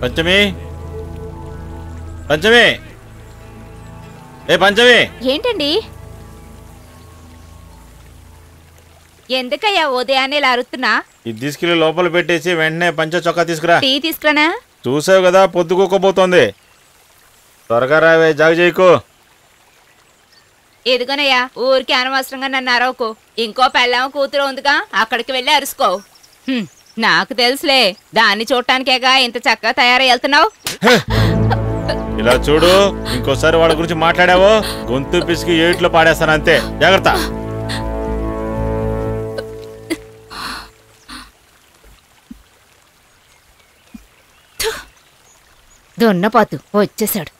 పంచమి పంచమి ఏ పంచమి ఏంటండి? ఎందుకయ్యా ఉదయాన్నే లారుతున్నా? ఇది తీసుకెళ్ళి లోపల పెట్టేసి వెంటనే పంచ చొక్కా తీసుకురా. టీ తీసుకురానా? చూసావు కదా పొద్దుకోకపోతోంది. త్వరగా రావే, జాగు చేయకు. ఎదుగనయ్యా, ఊరికి అనవసరంగా నన్ను అరవకు. ఇంకో పెళ్ళాం కూతురు ఉందిగా, అక్కడికి వెళ్ళి అరుసుకో. నాకు తెలుసులే, దాన్ని చూడటానికేగా ఇంత చక్కగా తయారై వెళ్తున్నావు. ఇలా చూడు, ఇంకోసారి వాళ్ళ గురించి మాట్లాడావో గొంతు పిసికి ఏట్లో పాడేస్తాను అంతే, జాగ్రత్త. దున్నపోతు వచ్చేసాడు.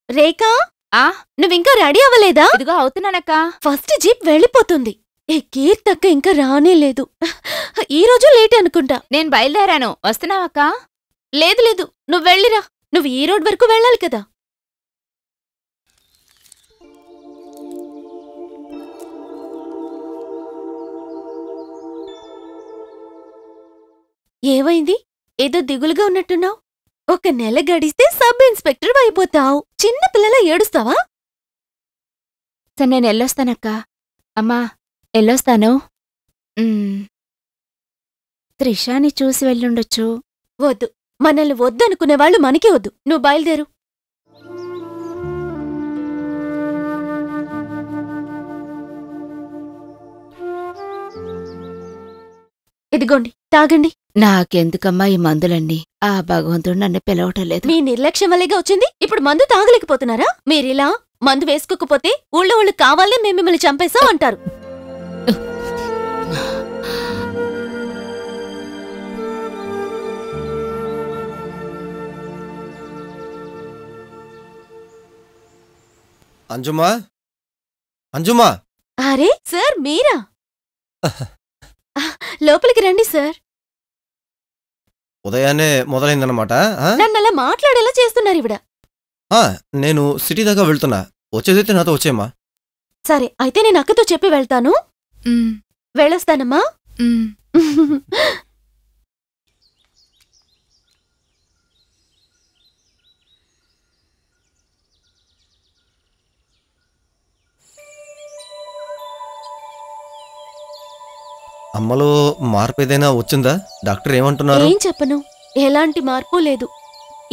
రేఖా, ఆ నువ్వింకా రెడీ అవ్వలేదా? ఇదిగో అవుతున్నానక్క. ఫస్ట్ జీప్ వెళ్ళిపోతుంది. ఏ కీర్తక్క ఇంకా రానే లేదు. ఈ రోజు లేట్ అనుకుంటా. నేను బయలుదేరాను, వస్తున్నావక్క? లేదు లేదు, నువ్వు వెళ్ళిరా. నువ్వు ఈ రోడ్ వరకు వెళ్ళాలి కదా. ఏమైంది? ఏదో దిగులుగా ఉన్నట్టున్నావు. ఒక నెల గడిస్తే సబ్ ఇన్స్పెక్టర్ అయిపోతావు. చిన్న పిల్లల ఏడుస్తావా? సరే, నేను వెళ్ళొస్తానక్క. అమ్మా, వెళ్ళొస్తాను. త్రిషాని చూసి వెళ్ళుండొచ్చు. వద్దు, మనల్ని వద్దనుకునేవాళ్లు మనకే వద్దు. నువ్వు బయలుదేరు. ఇదిగోండి, తాగండి. నాకెందుకమ్మా ఈ మందులన్నీ? ఆ భగవంతుడు నన్ను పిలవటం లేదు. మీ నిర్లక్ష్యం వల్లేగా వచ్చింది. ఇప్పుడు మందు తాగలేకపోతున్నారా? మీరిలా మందు వేసుకోకపోతే ఊళ్ళో వాళ్ళు కావాలే మేము మిమ్మల్ని చంపేశాం అంటారు. అంజుమా, అంజుమా. అరే సార్, మీరా? లోపలికి రండి సార్. ఉదయాన్నే మొదలైందన్నమాట. నన్నలా మాట్లాడేలా చేస్తున్నారు ఇవిడ. నేను సిటీ దాకా వెళ్తున్నా. వచ్చేదైతే నాతో వచ్చేమ్మా. సరే, అయితే నేను అక్కతో చెప్పి వెళ్తాను. వెళ్ళొస్తానమ్మా. అమ్మలో మార్పు ఏదైనా వచ్చిందా? డాక్టర్ ఏమంటున్నారు? ఏం చెప్పను, ఎలాంటి మార్పు లేదు.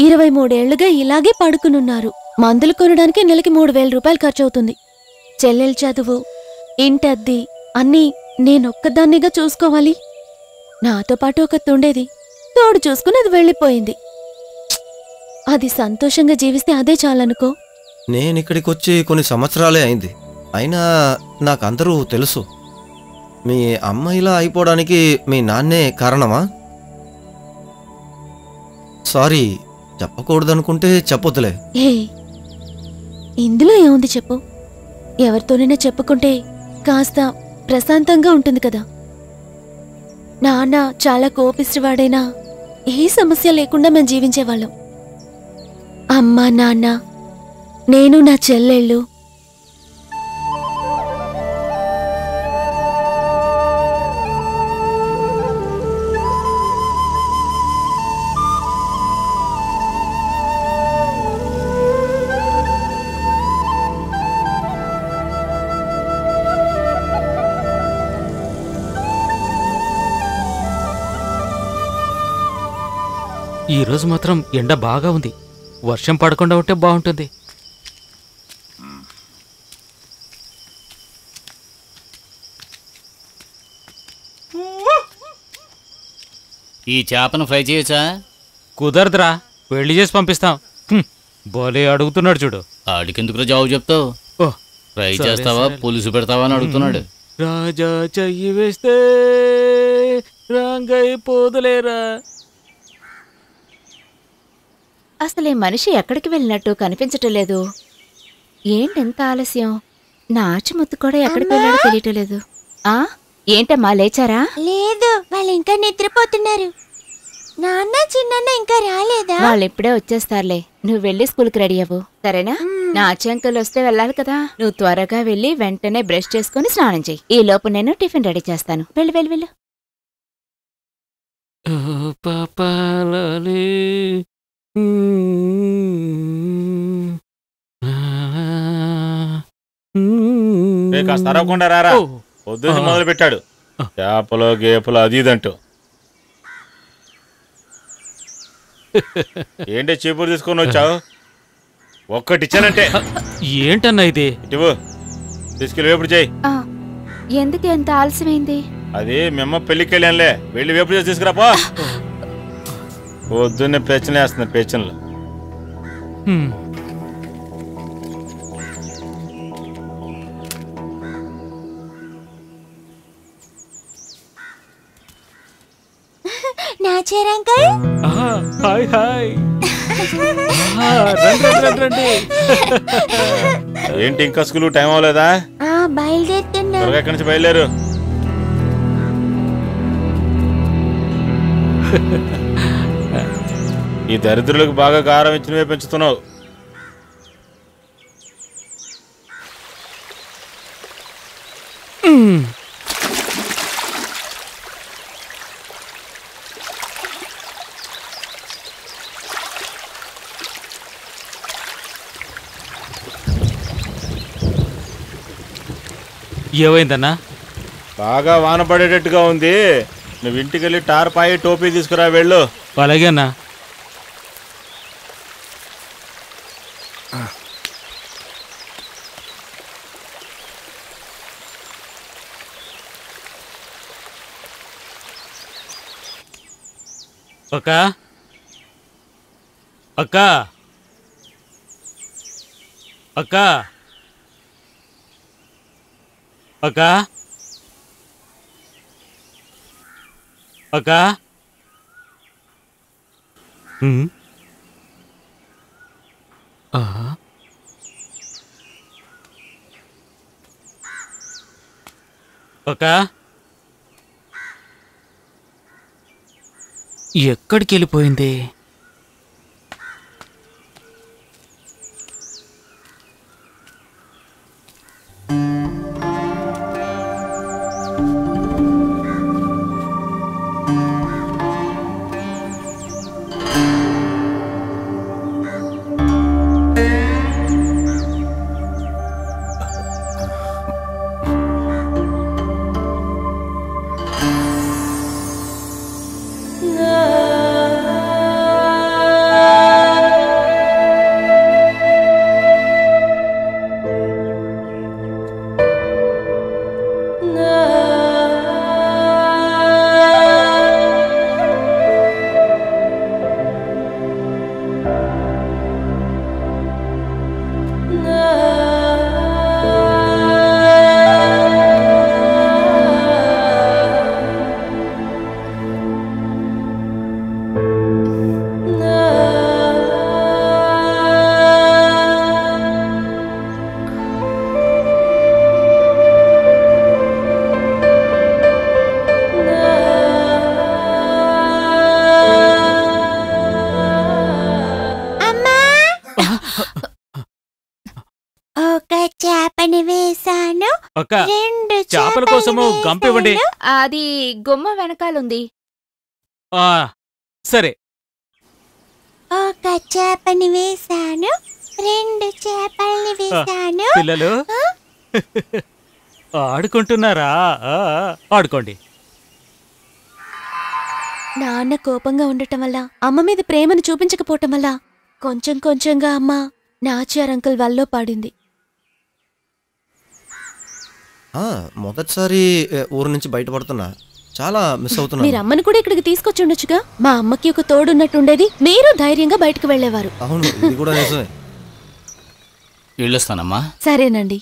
23 ఏళ్లుగా ఇలాగే పడుకునున్నారు. మందులు కొనడానికి నెలకి 3000 రూపాయలు ఖర్చవుతుంది. చెల్లెలు చదువు, ఇంటద్ది అన్నీ నేనొక్కదాన్నిగా చూసుకోవాలి. నాతో పాటు ఒకతుండేది, తోడు చూసుకుని అది వెళ్ళిపోయింది. అది సంతోషంగా జీవిస్తే అదే చాలనుకో. నేనిక్కడికొచ్చి కొన్ని సంవత్సరాలే అయింది. అయినా నాకందరూ తెలుసు. మీ అమ్మ ఇలా అయిపోవడానికి మీ నాన్నే కారణమా? సారీ, చెప్పకూడదనుకుంటే చెప్పొద్దులే. ఏ ఇందులో ఏముంది చెప్పు. ఎవరితోనైనా చెప్పుకుంటే కాస్త ప్రశాంతంగా ఉంటుంది కదా. నాన్న చాలా కోపిష్టివాడైనా ఏ సమస్య లేకుండా మేము జీవించేవాళ్ళం. అమ్మ, నాన్న, నేను, నా చెల్లెళ్ళు. ఈరోజు మాత్రం ఎండ బాగా ఉంది. వర్షం పడకుండా ఉంటే బాగుంటుంది. ఈ చేపను ఫ్రై చేయొచ్చా? కుదరదురా, పెళ్లి చేసి పంపిస్తాం. బోలే అడుగుతున్నాడు చూడు. ఆడికెందుకు జవాబు చెప్తావు? ఫ్రై చేస్తావా, పులుసు పెడతావా అని అడుగుతున్నాడు. రాజా చెయ్యి వేస్తే రంగై పోదులేరా. అసలు ఈ మనిషి ఎక్కడికి వెళ్ళినట్టు కనిపించటం లేదు. ఏంటెంత ఆలస్యం? నా ఆచిముత్తు కూడా ఎక్కడికి వెళ్ళాడో తెలియటలేదు. ఏంటమ్మా, లేచారా? లేదు, వాళ్ళు ఇంకా నిద్రపోతున్నారు. నాన్న, చిన్న ఇంకా రాలేదా? వాళ్ళు ఇప్పుడే వచ్చేస్తారులే. నువ్వు వెళ్ళి స్కూల్కి రెడీ అవ్వు, సరేనా? నా ఆచంకులు వస్తే వెళ్ళాలి కదా. నువ్వు త్వరగా వెళ్ళి వెంటనే బ్రష్ చేసుకుని స్నానం చెయ్యి. ఈ లోపు నేను టిఫిన్ రెడీ చేస్తాను. వెళ్ళు వెళ్ళు వెళ్ళు. కాస్త అరవకుండా రారా, పొద్దున్న మొదలు పెట్టాడు చేపలు గేపలు అది ఇదంటూ. ఏంటి చీపురు తీసుకొని వచ్చావు? ఒక్కటి ఇచ్చానంటే. ఏంటన్నా ఇది? ఇటువు, తీసుకెళ్ళి వేపుడు చేయి. ఎందుకు ఎంత ఆలస్యమైంది? అది మేమ్మ పెళ్ళికి వెళ్ళానులే, వెళ్ళి వేపుడు చేసి తీసుకురాపో. పొద్దున్నే పెచ్చలు వేస్తున్నారు పెచ్చలు. నాచేర్ అంకుల్, హాయ్ హాయ్. రండి. ఏంటి ఇంకా స్కూల్ టైం అవ్వలేదా? బయలుదేరుతున్నా. త్వరగా ఎక్కడి నుంచి బయలుదేరు. ఈ దరిద్రులకు బాగా గారం ఇచ్చినవే పెంచుతున్నావు. ఏమైందన్నా? బాగా వాన పడేటట్టుగా ఉంది, నువ్వు ఇంటికి వెళ్ళి టార్పాయి టోపీ తీసుకురా వెళ్ళు. అలాగే అన్నా. అక్క అక్క అక్క అక్క అక్క. అక్క ఎక్కడికి వెళ్ళిపోయింది? చేపల కోసము గంపివ్వండి. అది గుమ్మ వెనకాలుంది. సరే. ఒక చేపని వేశాను, 2 చేపల్ని వేశాను. పిల్లలు ఆడుకుంటున్నారా? ఆడుకోండి. నాన్న కోపంగా ఉండటం వల్ల, అమ్మ మీద ప్రేమను చూపించకపోవటం వల్ల కొంచెం కొంచెంగా అమ్మ నాచార్ అంకుల్ వల్లో పడింది. మొదటిసారి ఊరు నుంచి బయటపడుతున్నా, చాలా మిస్ అవుతున్నా. మీరు అమ్మని కూడా ఇక్కడికి తీసుకొచ్చి ఉండొచ్చుగా. మా అమ్మకి ఒక తోడున్నట్టుండేది, మీరు ధైర్యంగా బయటకు వెళ్ళేవారు. అవును, ఇది కూడా నిజమే. వెళ్ళొస్తానమ్మా. సరేనండి.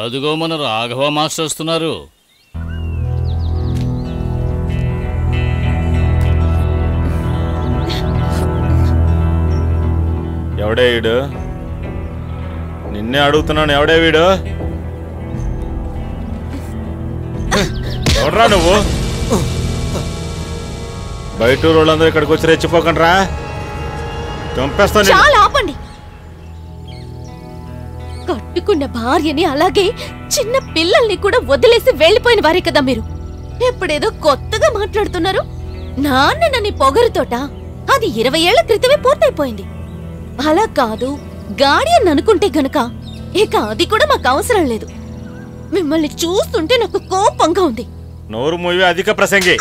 అదిగో మన రాఘవ మాస్టర్ వస్తున్నారు. ఎవడే వీడు? నిన్నే అడుగుతున్నాను, ఎవడే వీడు? ఎవడ్రా నువ్వు? బయట వాళ్ళందరూ ఇక్కడికి వచ్చి రెచ్చిపోకండి రా, చంపేస్తాను. చాలా ఆపండి. కట్టుకున్న భార్యని అలాగే చిన్న పిల్లల్ని కూడా వదిలేసి వెళ్లిపోయిన వారే కదా మీరు. ఎప్పుడేదో కొత్తగా మాట్లాడుతున్నారు. నాన్ననని పొగరుతోట అది 20 ఏళ్ల క్రితమే పూర్తయిపోయింది. అలా కాదు గార్డియన్ అనుకుంటే గనక ఇక అది కూడా మాకు అవసరం లేదు. మిమ్మల్ని చూస్తుంటే నాకు కోపంగా ఉంది. నోరు మూవి అధిక ప్రసంగి.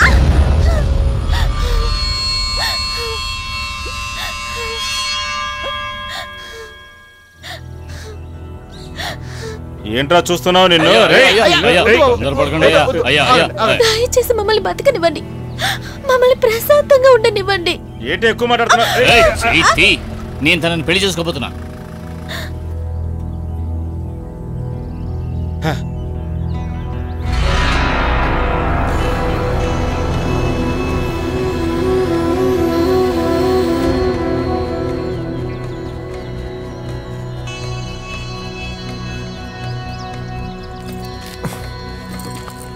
ఏంట్రా చూస్తున్నావు నిన్ను? దయచేసి మమ్మల్ని బతకనివ్వండి. మమ్మల్ని ప్రశాంతంగా ఉండనివ్వండి. ఏంటి ఎక్కువ మాట్లాడుతున్నావు? నేను తనని పెళ్లి చేసుకోబోతున్నా.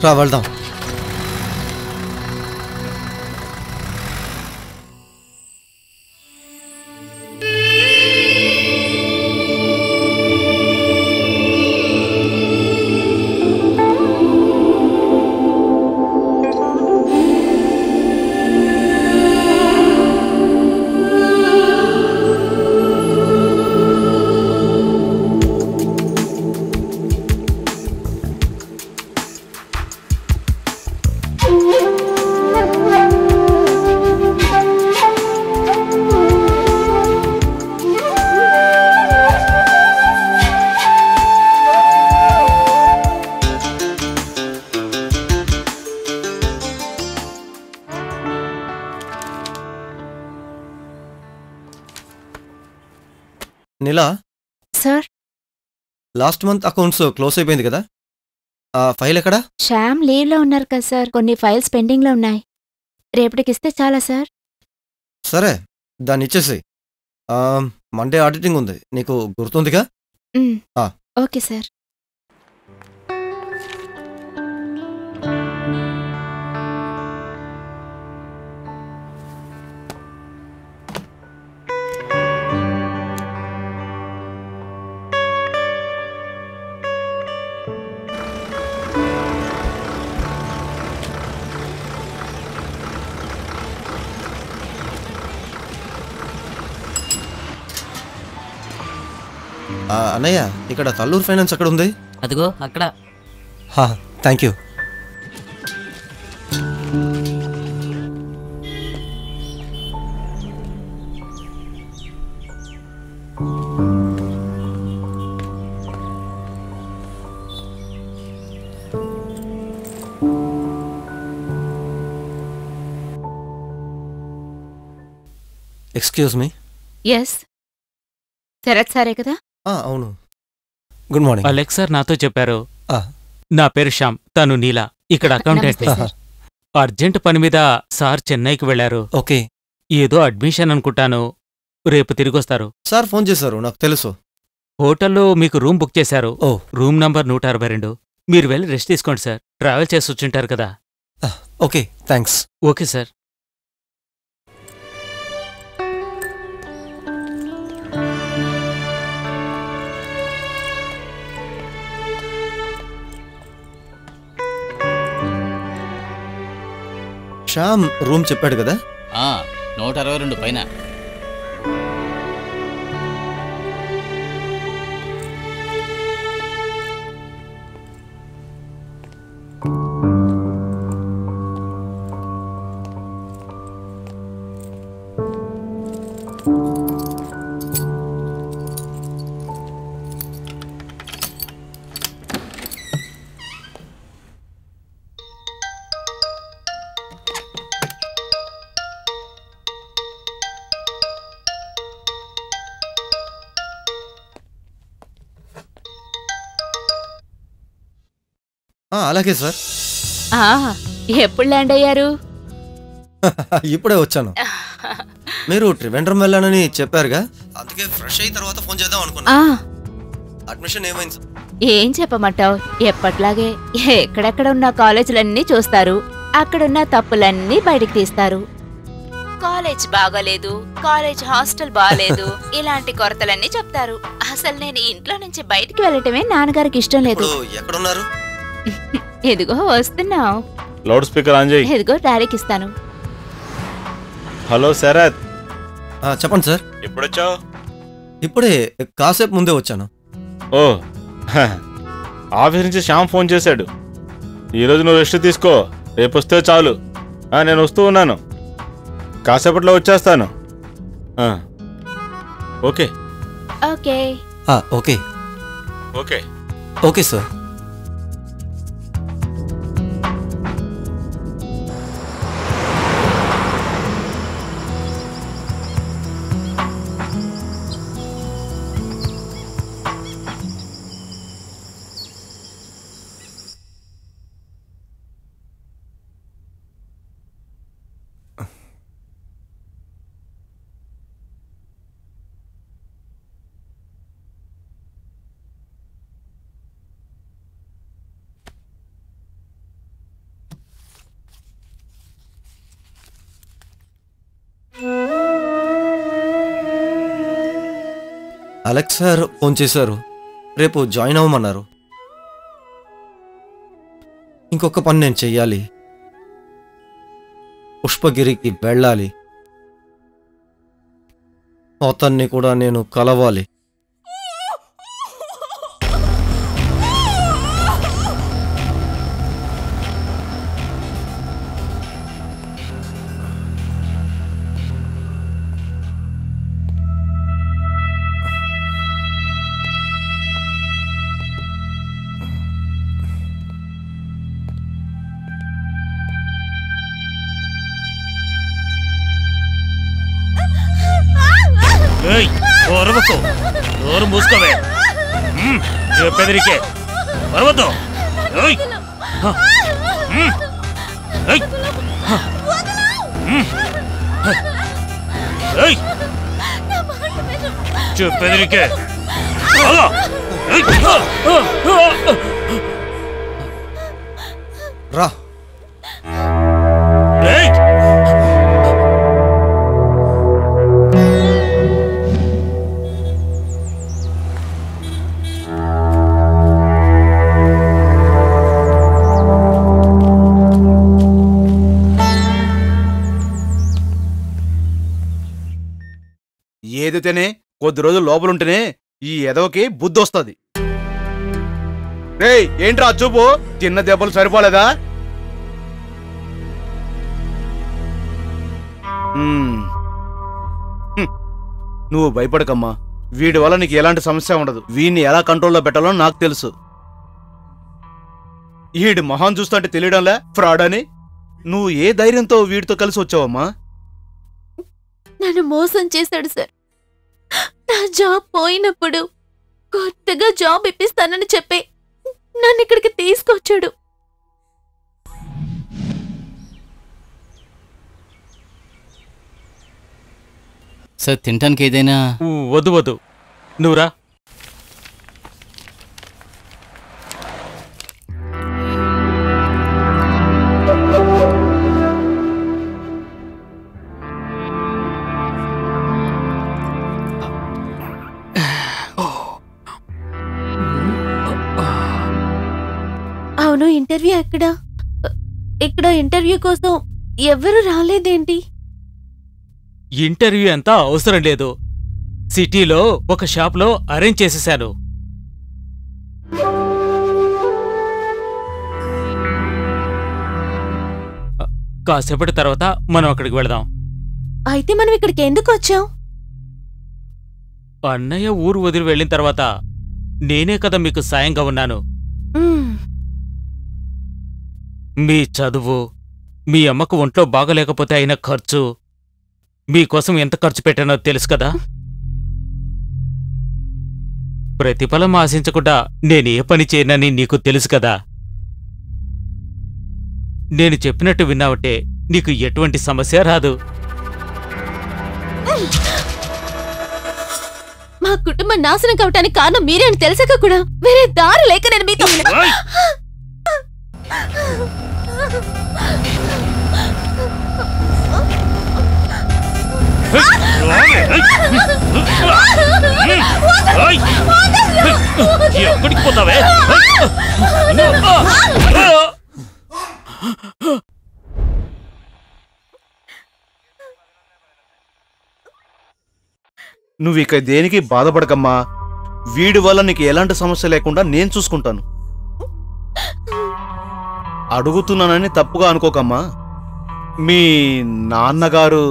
రా వెళ్దాం. నీలా sir, last month accounts close అయిపోయింది కదా, ఆ ఫైల్ ఎక్కడా? శ్యామ్ లీవ్లో ఉన్నారు కదా సార్. కొన్ని ఫైల్స్ పెండింగ్లో ఉన్నాయి. రేపటికిస్తే చాలా సార్. సరే దాన్ని ఇచ్చేసి. మండే ఆడిటింగ్ ఉంది, నీకు గుర్తుందిగా? Okay sir. అన్నయ్య, ఇక్కడ తల్లూరు ఫైనాన్స్ అక్కడ ఉంది. అదిగో అక్కడ. Thank you. Excuse me. Yes, Sharath సారే కదా? అవును. Good morning. అలెక్స్ సార్ నాతో చెప్పారు. నా పేరు శ్యామ్, తను నీలా, ఇక్కడ అకౌంటెంట్. అర్జెంట్ పని మీద సార్ చెన్నైకి వెళ్లారు. ఓకే. ఏదో అడ్మిషన్ అనుకుంటాను, రేపు తిరిగొస్తారు. సార్ ఫోన్ చేశారు, నాకు తెలుసు. హోటల్లో మీకు రూమ్ బుక్ చేశారు. Room number 162. మీరు వెళ్ళి రెస్ట్ తీసుకోండి సార్, ట్రావెల్ చేసి వచ్చుంటారు కదా. Okay, thanks. Okay sir. Shyam room చెప్పాడు కదా? 162 పైన. అలాగే సార్. ఎప్పుడు ల్యాండ్ అయ్యారు? ఇప్పుడే వచ్చాను. మీరు ట్రివెండ్రం వెళ్ళానని చెప్పారుగా, అందుకే ఫ్రెష్ అయిన తర్వాత ఫోన్ చేద్దాం అనుకున్నా. అడ్మిషన్ ఏమైంది? ఏం చెప్పమంటావు, ఎప్పట్లాగే ఎక్కడెక్కడ ఉన్న కాలేజీలన్నీ చూస్తారు, అక్కడున్న తప్పులన్నీ బయటికి తీస్తారు. కాలేజ్ బాగోలేదు, కాలేజ్ హాస్టల్ బాగలేదు, ఇలాంటి కొరతలన్నీ చెప్తారు. అసలు నేను ఇంట్లో నుంచి బయటికి వెళ్ళటమే నాన్నగారికి ఇష్టం లేదు. ఎక్కడున్నారు? ఎదుగో వస్తున్నావు. లౌడ్ స్పీకర్ ఆన్ చేయి. ఎదుగో డాడీకి ఇస్తాను. హలో శరత్. చెప్పండి సార్. ఎప్పుడొచ్చావు? ఇప్పుడే కాసేపు ముందే వచ్చాను. ఓ ఆఫీస్ నుంచి శ్యామ్ ఫోన్ చేశాడు. ఈరోజు నువ్వు రెస్ట్ తీసుకో, రేపు వస్తే చాలు. నేను వస్తూ ఉన్నాను, కాసేపట్లో వచ్చేస్తాను. Okay okay okay okay okay sir. Alex sir phone చేశారు, రేపు జాయిన్ అవ్వమన్నారు. ఇంకొక పని నేను చెయ్యాలి. పుష్పగిరికి వెళ్ళాలి, అతన్ని కూడా నేను కలవాలి. నోరు మూసుకోవే, చెప్పెదిరికే పర్వతం. చెప్పెదిరికే రా. ఏదైతేనే కొద్ది రోజులు లోపలుంటేనే ఈ ఎదవకి బుద్ధి వస్తుంది. రేయ్ ఏంట్రా చూపు, చిన్న దెబ్బలు సరిపోలేదా? నువ్వు భయపడకమ్మా, వీడి వల్ల నీకు ఎలాంటి సమస్య ఉండదు. వీడిని ఎలా కంట్రోల్లో పెట్టాలో నాకు తెలుసు. వీడి మొహం చూస్తుంటే తెలియడంలే ఫ్రాడ్ అని. నువ్వు ఏ ధైర్యంతో వీడితో కలిసి వచ్చావమ్మా? నన్ను మోసం చేశాడు సార్. నా జాబ్ పోయినప్పుడు కొత్తగా జాబ్ ఇప్పిస్తానని చెప్పి నన్ను ఇక్కడికి తీసుకొచ్చాడు. సార్ తినటానికి ఏదైనా? వద్దు వద్దు, నువ్వురా. అవును, ఇంటర్వ్యూ ఎక్కడా? ఇక్కడ ఇంటర్వ్యూ కోసం ఎవరు రాలేదేంటి? ఇంటర్వ్యూ అంతా అవసరం లేదు, సిటీలో ఒక షాప్లో అరేంజ్ చేసేశాను. కాసేపటి తర్వాత మనం అక్కడికి వెళదాం. అయితే మనం ఇక్కడికి ఎందుకు వచ్చాం? అన్నయ్య ఊరు వదిలి వెళ్ళిన తర్వాత నేనే కదా మీకు సాయంగా ఉన్నాను. మీ చదువు, మీ అమ్మకు ఒంట్లో బాగలేకపోతే అయిన ఖర్చు, మీకోసం ఎంత ఖర్చు పెట్టానో తెలుసు కదా. ప్రతిఫలం ఆశించకుండా నేనే పని చేయనని నీకు తెలుసు కదా. నేను చెప్పినట్టు విన్నావంటే నీకు ఎటువంటి సమస్య రాదు. మా కుటుంబం నాశనం కావటానికి కారణం మీరే అని తెలిసాక కూడా వేరే దారి లేక నేను మీతో ఎక్కడికి పోతావే? నువ్వు ఇక దేనికి బాధపడకమ్మా. వీడి వల్ల నీకు ఎలాంటి సమస్య లేకుండా నేను చూసుకుంటాను. అడుగుతున్నానని తప్పుగా అనుకోకమ్మా. మీ నాన్నగారు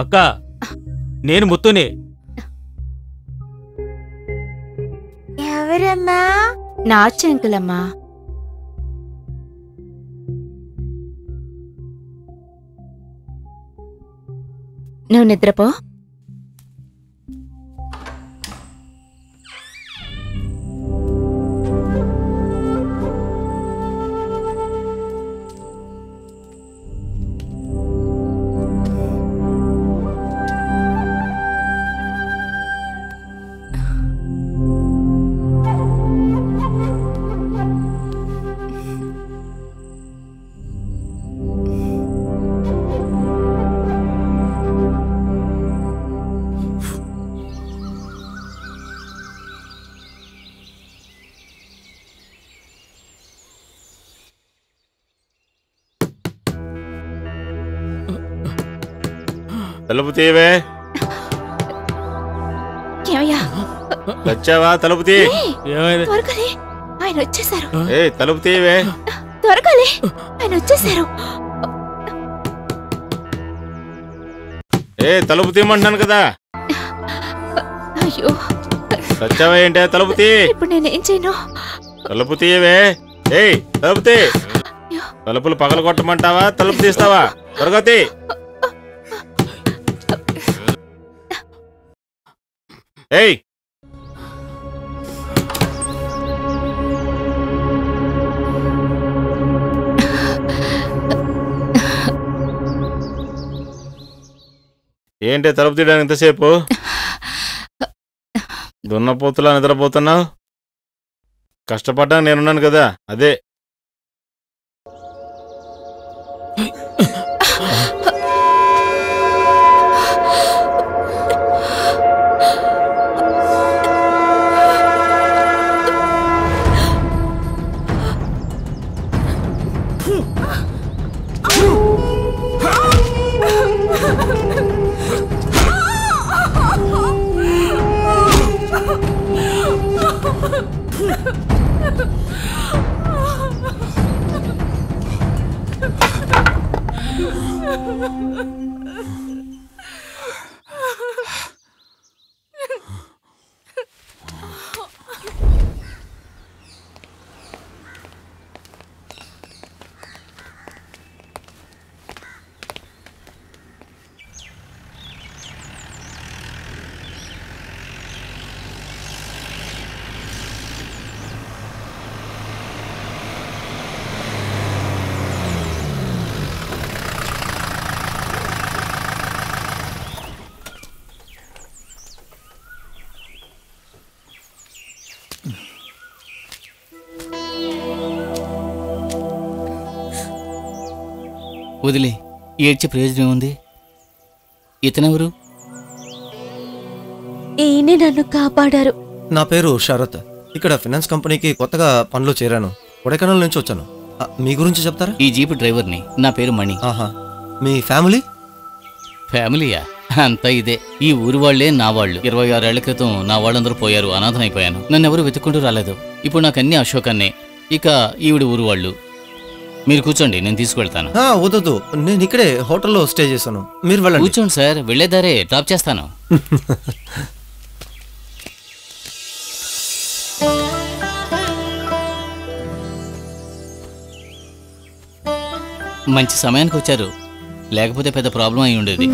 అక్క, నేను ముత్తుని. ఎవరమ్మా? నా చెంకులమ్మా. నువ్వు నిద్రపో. తలుపు తీయవే. వచ్చావా? తలుపు తీ. త్వరగాలే, ఆయన వచ్చేసారు. తలుపు తీయవే. త్వరగాలే, ఆయన వచ్చేసారు. తలుపు తీయమంటున్నాను కదా. అయ్యో, వచ్చావా ఏంటే? తలుపు తీ. ఇప్పుడు నేనేం చేయను? తలుపు తీయవే. తలుపు తీ. తలుపులు పగల కొట్టమంటావా? తలుపు తీస్తావా? త్వరగా తీ. ఏంటి తలుపు తీయడానికి ఎంతసేపు? దున్నపోతులా నిద్రపోతున్నావు? కష్టపడ్డా నేనున్నాను కదా, అదే. వదిలే, ఏడ్చే ప్రయోజనం ఉంది. ఇతనెవరు? ఈయనే నన్ను కాపాడారు. నా పేరు శరత్. ఇక్కడ ఫైనాన్స్ కంపెనీకి కొత్తగా పనిలో చేరాను. కొడైకెనాల్ నుంచి వచ్చాను. మీ గురించి చెప్తారా? ఈ జీప్ డ్రైవర్ని. నా పేరు మణి. ఆహా, మీ ఫ్యామిలీ? ఫ్యామిలీయా? అంతా ఇదే. ఈ ఊరి వాళ్లే నా వాళ్ళు. 26 ఏళ్ల క్రితం నా వాళ్ళందరూ పోయారు, అనాథనైపోయాను. నన్ను ఎవరు వెతుక్కుంటూ రాలేదు. ఇప్పుడు నాకన్నీ అశోకన్నే. ఇక ఈవిడ ఊరు వాళ్ళు. మీరు కూర్చోండి, నేను తీసుకువెళ్తాను. వద్దు, నేను ఇక్కడే హోటల్లో స్టే చేశాను. మీరు వెళ్ళండి. కూర్చోండి సార్, వెళ్లేదారే డ్రాప్ చేస్తాను. మంచి సమయానికి వచ్చారు, లేకపోతే పెద్ద ప్రాబ్లం అయి ఉండేది.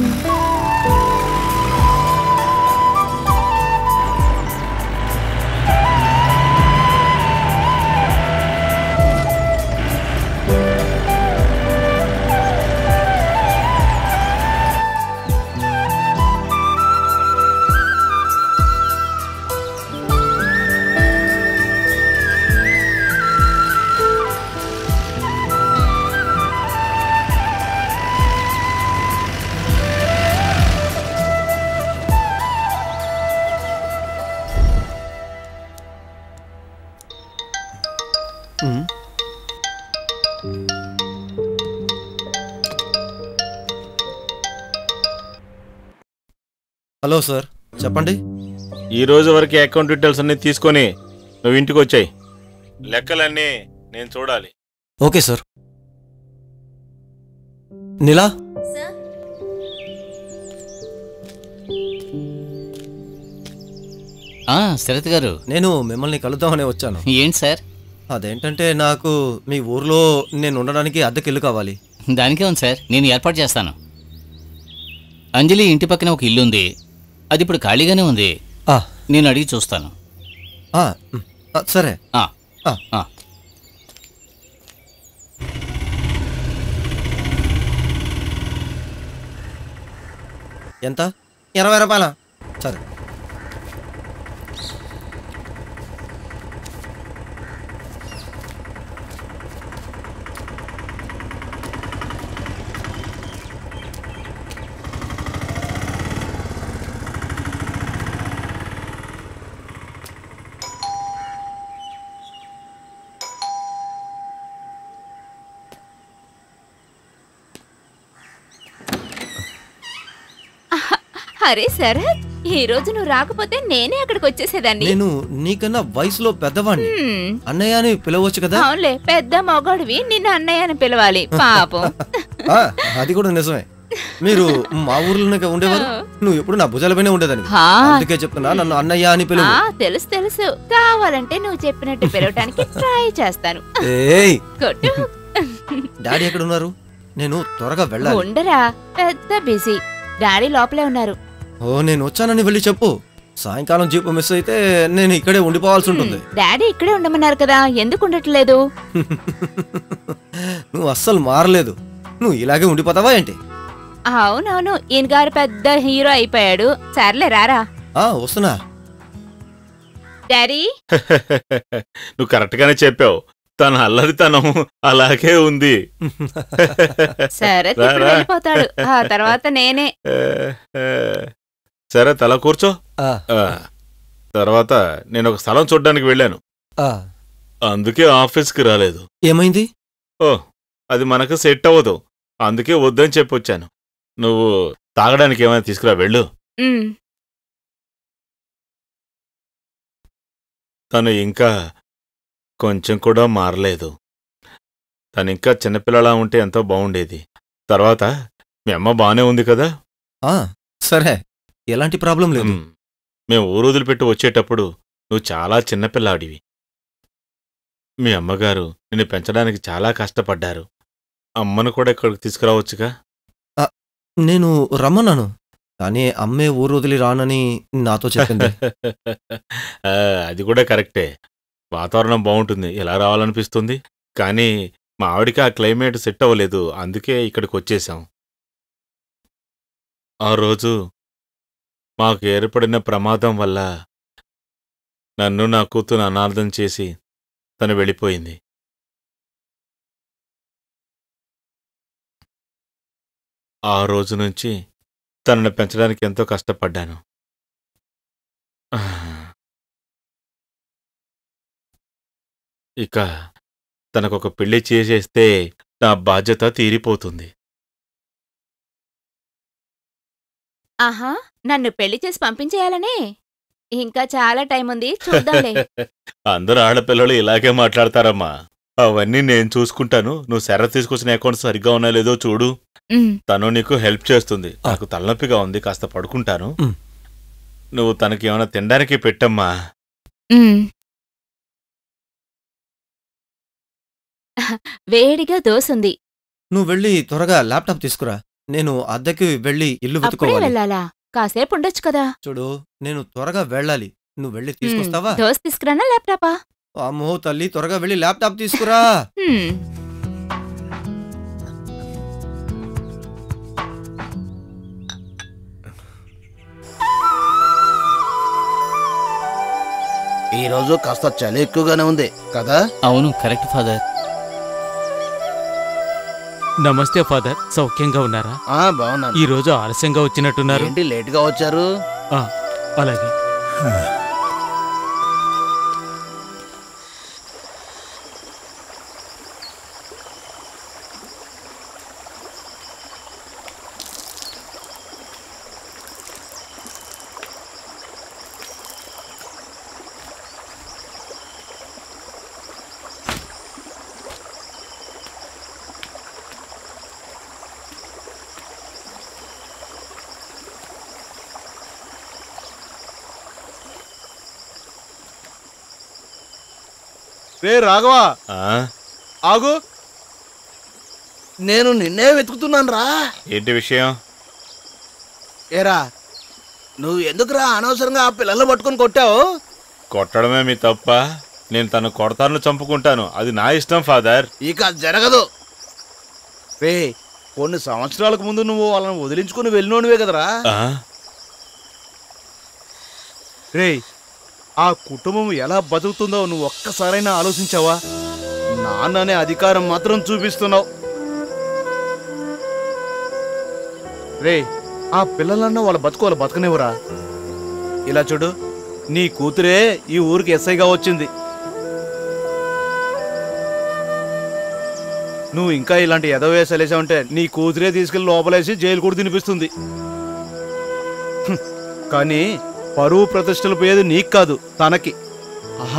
హలో సార్, చెప్పండి. ఈ రోజు వరకు అకౌంట్ డీటెయిల్స్ అన్ని తీసుకొని నువ్వు ఇంటికి వచ్చాయి. లెక్కలన్నీ నేను చూడాలి. Okay sir. నీలా, శరత్ గారు, నేను మిమ్మల్ని కలుద్దామని వచ్చాను. ఏంటి సార్? అదేంటంటే నాకు మీ ఊర్లో నేను ఉండడానికి అద్దెకి ఇల్లు కావాలి. దానికే ఉంది సార్, నేను ఏర్పాటు చేస్తాను. అంజలి ఇంటి పక్కన ఒక ఇల్లు ఉంది, అది ఇప్పుడు ఖాళీగానే ఉంది. నేను అడిగి చూస్తాను. సరే. ఎంత? 20 రూపాయలా? సరే. అరే శరత్, ఈ రోజు నువ్వు రాకపోతే నేనే అక్కడికి వచ్చేసేదాన్ని. నేను నీకన్నా వయసులో పెద్దవాణ్ణి, అన్నయ్య అని పిలవచ్చు కదా. అవునులే, పెద్ద మొగాడివి, నిన్ను అన్నయ్య అని పిలవాలి. పాపం. అది కూడా నిజమే. మీరు మా ఊర్లోనే ఉండేవారు, నువ్వు ఎప్పుడు నా భుజాలపైనే ఉండేదాన్ని. అందుకే చెప్తున్నా, నన్ను అన్నయ్య అని పిలువు. తెలుసు తెలుసు, కావాలంటే నువ్వు చెప్పినట్టు పిలవటానికి ట్రై చేస్తాను. కొట్టు. డాడీ ఎక్కడ ఉన్నారు? నేను త్వరగా వెళ్ళాలి. ఉండరా, పెద్ద బిజీ. డాడీ లోపలే ఉన్నారు. నేను వచ్చానని వెళ్ళి చెప్పు. సాయంకాలం జీపు మిస్ అయితే నేను ఇక్కడే ఉండిపోవాల్సి ఉంటుంది. డాడీ ఇక్కడే ఉండమన్నారు కదా, ఎందుకు ఉండట్లేదు? నువ్వు అస్సలు మారలేదు. నువ్వు ఇలాగే ఉండిపోతావా ఏంటి? అవునవును, ఈయన గారు పెద్ద హీరో అయిపోయాడు. సర్లే రారా. వస్తున్నా. డాడీ, నువ్వు కరెక్ట్ గానే చెప్పావు. తన అల్లరితనం అలాగే ఉంది. సరే, వెళ్ళిపోతాడు. ఆ తర్వాత నేనే. సరే, తల కూర్చో. తర్వాత నేను ఒక స్థలం చూడ్డానికి వెళ్ళాను, అందుకే ఆఫీస్కి రాలేదు. ఏమైంది? అది మనకు సెట్ అవ్వదు, అందుకే వద్దని చెప్పొచ్చాను. నువ్వు తాగడానికి ఏమైనా తీసుకురా, వెళ్ళు. తను ఇంకా కొంచెం కూడా మారలేదు. తనింకా చిన్నపిల్లలా ఉంటే ఎంతో బాగుండేది. తర్వాత మీ అమ్మ బానే ఉంది కదా? సరే, ఎలాంటి ప్రాబ్లం లేదు. మేము ఊరు వదిలిపెట్టి వచ్చేటప్పుడు నువ్వు చాలా చిన్నపిల్లాడివి. మీ అమ్మగారు నిన్ను పెంచడానికి చాలా కష్టపడ్డారు. అమ్మను కూడా ఇక్కడికి తీసుకురావచ్చుగా? నేను రమ్మన్నాను, కానీ అమ్మే ఊరు వదిలి రానని నాతో చెప్పింది. అది కూడా కరెక్టే. వాతావరణం బాగుంటుంది, ఎలా రావాలనిపిస్తుంది. కానీ మా ఆవిడికి ఆ క్లైమేట్ సెట్ అవ్వలేదు, అందుకే ఇక్కడికి వచ్చేసాం. ఆ రోజు మాకు ఏర్పడిన ప్రమాదం వల్ల నన్ను నా కూతురు అనాథం చేసి తను వెళ్ళిపోయింది. ఆ రోజు నుంచి తనను పెంచడానికి ఎంతో కష్టపడ్డాను. ఇక తనకొక పెళ్లి చేసేస్తే నా బాధ్యత తీరిపోతుంది. ఆహా, నన్ను పెళ్లి చేసి పంపించేయాలనే? ఇంకా చాలా టైం ఉంది, చూద్దాంలే. అందరూ ఆడపిల్లలు ఇలాగే మాట్లాడతారమ్మా. అవన్నీ నేను చూసుకుంటాను. నువ్వు శరత్ తీసుకొచ్చిన అకౌంట్ సరిగ్గా ఉన్నా లేదో చూడు. తను నీకు హెల్ప్ చేస్తుంది. నాకు తలనొప్పిగా ఉంది, కాస్త పడుకుంటాను. నువ్వు తనకి ఏమైనా తినడానికి పెట్టమ్మా. వేడిగా దోసుంది. నువ్వు వెళ్ళి త్వరగా ల్యాప్టాప్ తీసుకురా. నేను అద్దెకి వెళ్ళి ఇల్లు వెతుకోవాలి. వెళ్ళాలా? కాసేపు ఉండొచ్చు కదా. చూడు, నేను త్వరగా వెళ్ళాలి. నువ్వు వెళ్ళి తీసుకొస్తావా? దోశ తీసుకురానా, ల్యాప్టాపా? అమ్మో తల్లి, త్వరగా వెళ్ళి ల్యాప్టాప్ తీసుకురా. ఈరోజు కాస్త చలి ఎక్కువగానే ఉంది కదా? అవును, కరెక్ట్ ఫాదర్. నమస్తే ఫాదర్, సౌఖ్యంగా ఉన్నారా? బాగున్నాను. ఈ రోజు ఆలస్యంగా వచ్చినట్టున్నారు. ఏంటి లేట్ గా వచ్చారు? అలాగే. రే రాఘవా, ఆ? ఆగు. నేను నిన్నే వెతుకుతున్నాను రా. ఏంటి విషయం? ఏరా, నువ్వు ఎందుకురా అనవసరంగా ఆ పిల్లలు పట్టుకొని కొట్టావు? కొట్టడమే మీ తప్ప. నేను తను కొడతాను, చంపుకుంటాను. అది నా ఇష్టం ఫాదర్. ఇక జరగదు. రే, కొన్ని సంవత్సరాలకు ముందు నువ్వు వాళ్ళని వదిలించుకుని వెళ్ళినోనివే కదరా. ఆ? రే, ఆ కుటుంబం ఎలా బతుకుతుందో నువ్వు ఒక్కసారైనా ఆలోచించావా? నాన్ననే అధికారం మాత్రం చూపిస్తున్నావు. రే, ఆ పిల్లలన్నా వాళ్ళ బతకనివ్వరా? ఇలా చూడు, నీ కూతురే ఈ ఊరికి ఎస్ఐగా వచ్చింది. నువ్వు ఇంకా ఇలాంటి ఎదవేసలేసావంటే నీ కూతురే తీసుకెళ్లి లోపలేసి జైలు కూడా తినిపిస్తుంది. కానీ పరువు ప్రతిష్టలు పోయేది నీకు కాదు, తనకి.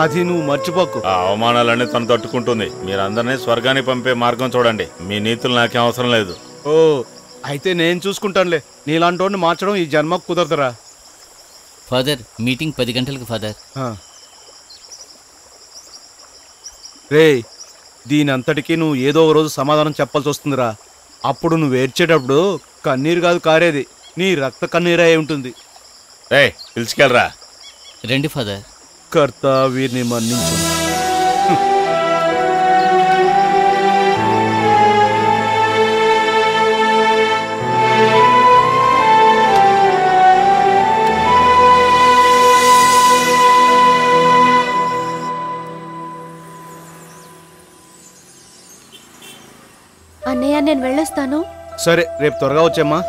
అది నువ్వు మర్చిపోకు. ఆ అవమానాలన్నీ తను తట్టుకుంటుంది. మీరందరినీ స్వర్గానికి పంపే మార్గం చూడండి. మీ నీతులు నాకేం అవసరం లేదు. ఓ, అయితే నేను చూసుకుంటానులే. నీలాంటి వాడిని మార్చడం ఈ జన్మకు కుదరదురా. ఫాదర్, మీటింగ్ 10 గంటలకు ఫాదర్. రే, దీని అంతటికీ నువ్వు ఏదో ఒక రోజు సమాధానం చెప్పాల్సి వస్తుందిరా. అప్పుడు నువ్వు ఏడ్చేటప్పుడు కన్నీరు కాదు కారేది, నీ రక్త కన్నీరే ఉంటుంది. రే, పిలుచుకెళ్ళరా. రండి ఫాదర్. కర్త వీరిని మన్నించు. అన్నయ్య, నేను వెళ్ళొస్తాను. సరే, రేపు త్వరగా వచ్చేమ్మా.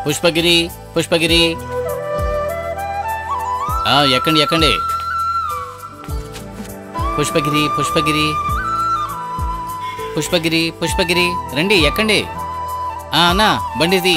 పుష్పగిరి, పుష్పగిరి. ఎక్కండి ఎక్కండి. పుష్పగిరి, పుష్పగిరి, పుష్పగిరి, పుష్పగిరి, రండి ఎక్కండి. అన్నా, బండిది.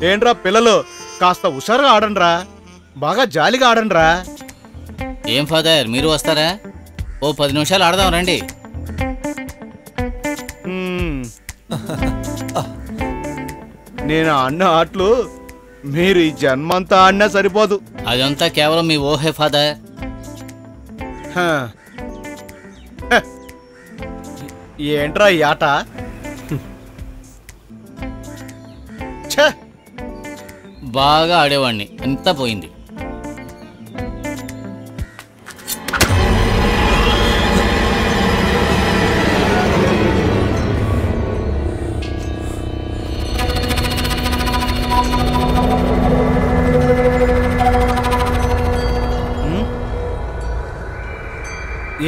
ఏంట్రా పిల్లలు, కాస్త హుషారుగా ఆడండ్రా, బాగా జాలిగా ఆడండ్రా. ఏం ఫాదర్, మీరు వస్తారా? ఓ 10 నిమిషాలు ఆడదాం రండి. నేను ఆడిన ఆటలు మీరు ఈ జన్మంతా ఆడినా సరిపోదు. అదంతా కేవలం మీ ఓహే ఫాదర్. ఏంట్రా ఈ ఆట? బాగా ఆడేవాడిని, అంతా పోయింది.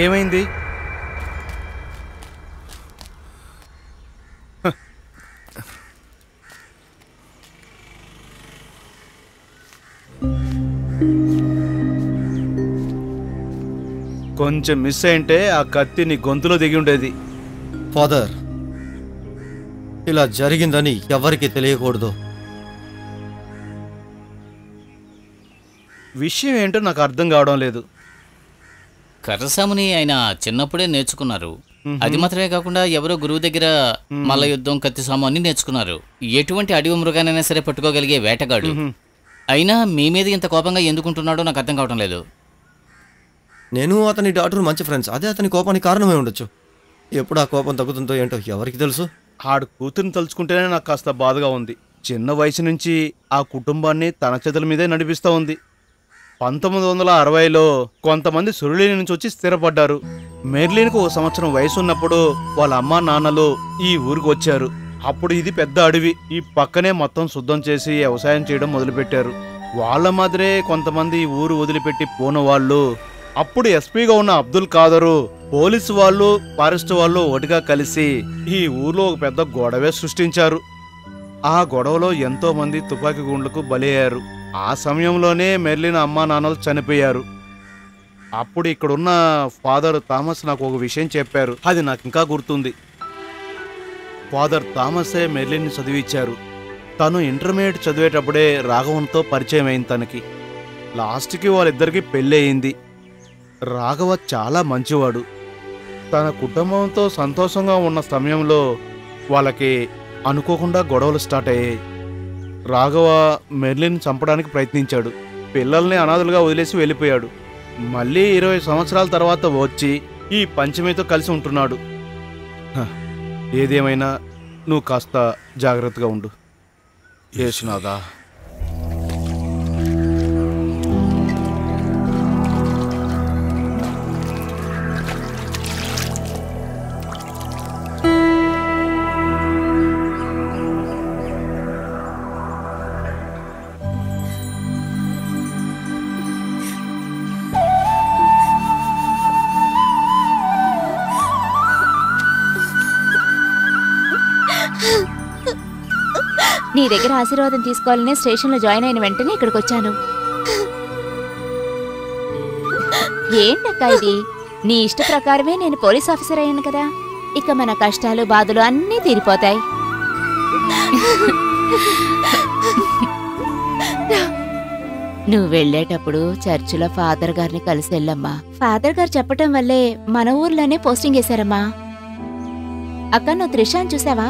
ఏమైంది? కొంచెం మిస్ అయింటే ఆ కత్తి నీ గొంతులో దిగి ఉండేది. ఫాదర్, ఇలా జరిగిందని ఎవరికి తెలియకూడదు. విషయం ఏంటో నాకు అర్థం కావడం లేదు. కర్రసాముని ఆయన చిన్నప్పుడే నేర్చుకున్నారు. అది మాత్రమే కాకుండా ఎవరో గురువు దగ్గర మల్ల యుద్ధం, కత్తిసాము అన్ని నేర్చుకున్నారు. ఎటువంటి అడవి మృగానైనా సరే పట్టుకోగలిగే వేటగాడు. అయినా మీ మీద ఇంత కోపంగా ఎందుకుంటున్నాడో నాకు అర్థం కావడం లేదు. నేను అతని డాక్టర్ మంచి ఫ్రెండ్స్. అదే అతని కోపానికి కారణమై ఉండొచ్చు. ఎప్పుడు ఆ కోపం తగ్గుతుందో ఏంటో ఎవరికి తెలుసు. ఆడు కూతురిని తలుచుకుంటేనే నాకు కాస్త బాధగా ఉంది. చిన్న వయసు నుంచి ఆ కుటుంబాన్ని తన చేతుల మీదే నడిపిస్తూ ఉంది. 1960లో కొంతమంది సురులిని నుంచి వచ్చి స్థిరపడ్డారు. మెర్లిన్కు 1 సంవత్సరం వయసు ఉన్నప్పుడు వాళ్ళ అమ్మా నాన్నలు ఈ ఊరికి వచ్చారు. అప్పుడు ఇది పెద్ద అడవి. ఈ పక్కనే మొత్తం శుద్ధం చేసి వ్యవసాయం చేయడం మొదలుపెట్టారు. వాళ్ళ మాదిరే కొంతమంది ఊరు వదిలిపెట్టి పోన వాళ్ళు అప్పుడు ఎస్పీగా ఉన్న అబ్దుల్ ఖాదరు పోలీసు వాళ్ళు ఫారెస్ట్ వాళ్ళు ఒకటిగా కలిసి ఈ ఊర్లో ఒక పెద్ద గొడవే సృష్టించారు. ఆ గొడవలో ఎంతో మంది తుపాకీ గుండ్లకు బలయ్యారు. ఆ సమయంలోనే మెర్లిన్ అమ్మా నాన్నలు చనిపోయారు. అప్పుడు ఇక్కడున్న ఫాదర్ థామస్ నాకు ఒక విషయం చెప్పారు. అది నాకు ఇంకా గుర్తుంది. ఫాదర్ థామసే మెర్లిన్ని చదివించారు. తను ఇంటర్మీడియట్ చదివేటప్పుడే రాఘవన్తో పరిచయం అయింది తనకి. లాస్ట్కి వాళ్ళిద్దరికీ పెళ్ళి అయింది. రాఘవ చాలా మంచివాడు. తన కుటుంబంతో సంతోషంగా ఉన్న సమయంలో వాళ్ళకి అనుకోకుండా గొడవలు స్టార్ట్ అయ్యాయి. రాఘవ మెర్లిన్ చంపడానికి ప్రయత్నించాడు. పిల్లల్ని అనాథలుగా వదిలేసి వెళ్ళిపోయాడు. మళ్ళీ 20 సంవత్సరాల తర్వాత వచ్చి ఈ పంచమితో కలిసి ఉంటున్నాడు. ఏదేమైనా నువ్వు కాస్త జాగ్రత్తగా ఉండు. యేసునాథా. నీ దగ్గర ఆశీర్వాదం తీసుకోవాలనే స్టేషన్లో జాయిన్ అయిన వెంటనే ఇక్కడికి వచ్చాను. ఏంటక్క ఇది? నీ ఇష్ట ప్రకారమే నేను పోలీస్ ఆఫీసర్ అయ్యాను కదా. ఇక మన కష్టాలు బాధలు అన్నీ తీరిపోతాయి. నువ్వు వెళ్ళేటప్పుడు చర్చిలో ఫాదర్ గారిని కలిసి వెళ్ళమ్మా. ఫాదర్ గారు చెప్పటం వల్లే మన ఊర్లోనే పోస్టింగ్ వేశారమ్మా. అక్క, నువ్వు త్రిషాని చూసావా?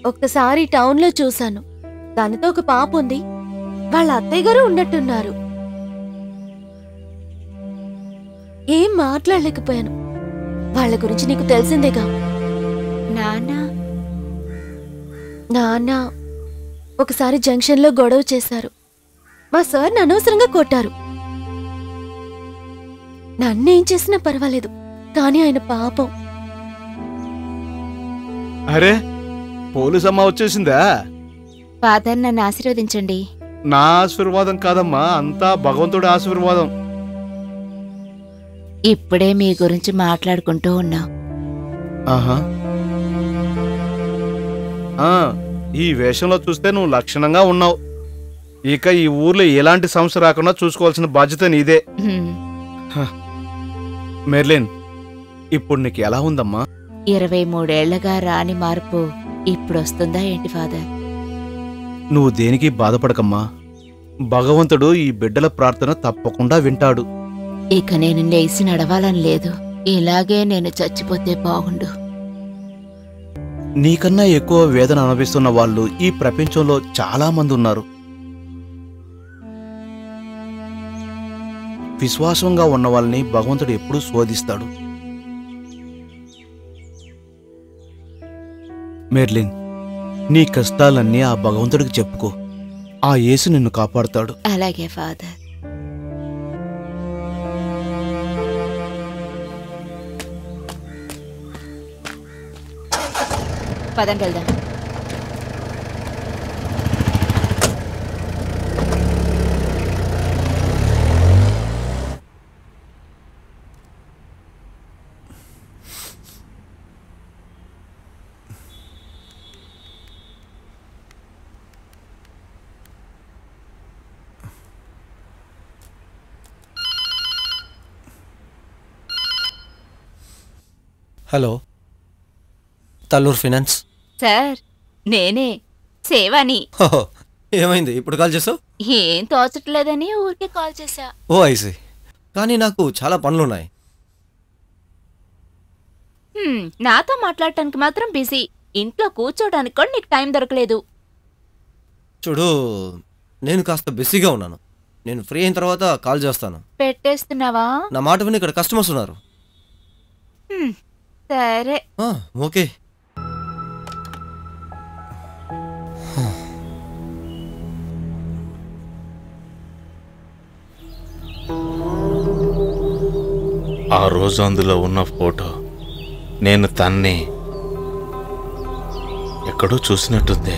ఒక్కసారి టౌన్లో చూశాను. దానితో ఒక పాప ఉంది. వాళ్ళ అత్తయ్య గారు ఉన్నట్టున్నారు. ఏం మాట్లాడలేకపోయాను. వాళ్ళ గురించి నీకు తెలిసిందేగా. నాన్న ఒకసారి జంక్షన్లో గొడవ చేశారు. మా సార్ అనవసరంగా కొట్టారు. నన్నేం చేసినా పర్వాలేదు, కానీ ఆయన పాపం. అరే, పోలీస్ అమ్మ వచ్చేసిందా? ఫాదర్, నన్ను ఆశీర్వదించండి. నా ఆశీర్వాదం కాదమ్మా, అంతా భగవంతుడి ఆశీర్వాదం. ఇప్పుడే మీ గురించి మాట్లాడుకుంటూ ఉన్నాం. ఆహా. ఈ వేషంలో చూస్తే నువ్వు లక్షణంగా ఉన్నావు. ఇక ఈ ఊర్లో ఎలాంటి సమస్య రాకుండా చూసుకోవాల్సిన బాధ్యత నీదే. మెర్లిన్, ఇప్పుడు నీకు ఎలా ఉందమ్మా? 23 ఏళ్లగా రాని మార్పు ఇప్పుడొస్తుందా ఏంటి ఫాదర్? నువ్వు దేనికి బాధపడకమ్మా. భగవంతుడు ఈ బిడ్డల ప్రార్థన తప్పకుండా వింటాడు. ఇక నేను లేచి నడవాలని లేదు. ఇలాగే నేను చచ్చిపోతే బాగుండు. నీకన్నా ఎక్కువ వేదన అనుభవిస్తున్న వాళ్ళు ఈ ప్రపంచంలో చాలా మంది ఉన్నారు. విశ్వాసంగా ఉన్న వాళ్ళని భగవంతుడు ఎప్పుడూ శోధిస్తాడు. మెర్లిన్, నీ కష్టాలన్నీ ఆ భగవంతుడికి చెప్పుకో. ఆ యేసు నిన్ను కాపాడుతాడు. అలాగే ఫాదర్. పదండి వెళ్దాం. Hello, Talluru finance. సార్, నేనే సేవాని. ఏమైంది ఇప్పుడు కాల్ చేసావు? ఏం తోచట్లేదని ఊరికే కాల్ చేశా. ఓ ఐసి. కానీ నాకు చాలా పనులున్నాయి. నాతో మాట్లాడటానికి మాత్రం బిజీ. ఇంట్లో కూర్చోడానికి కూడా నీకు టైం దొరకలేదు. చూడు, నేను కాస్త బిజీగా ఉన్నాను. నేను ఫ్రీ అయిన తర్వాత కాల్ చేస్తాను. పెట్టేస్తున్నావా? నా మాట విని ఇక్కడ కస్టమర్స్ ఉన్నారు. సరే. ఓకే. ఆ రోజు అందులో ఉన్న ఫోటో నేను తన్ని ఎక్కడో చూసినట్టుంది.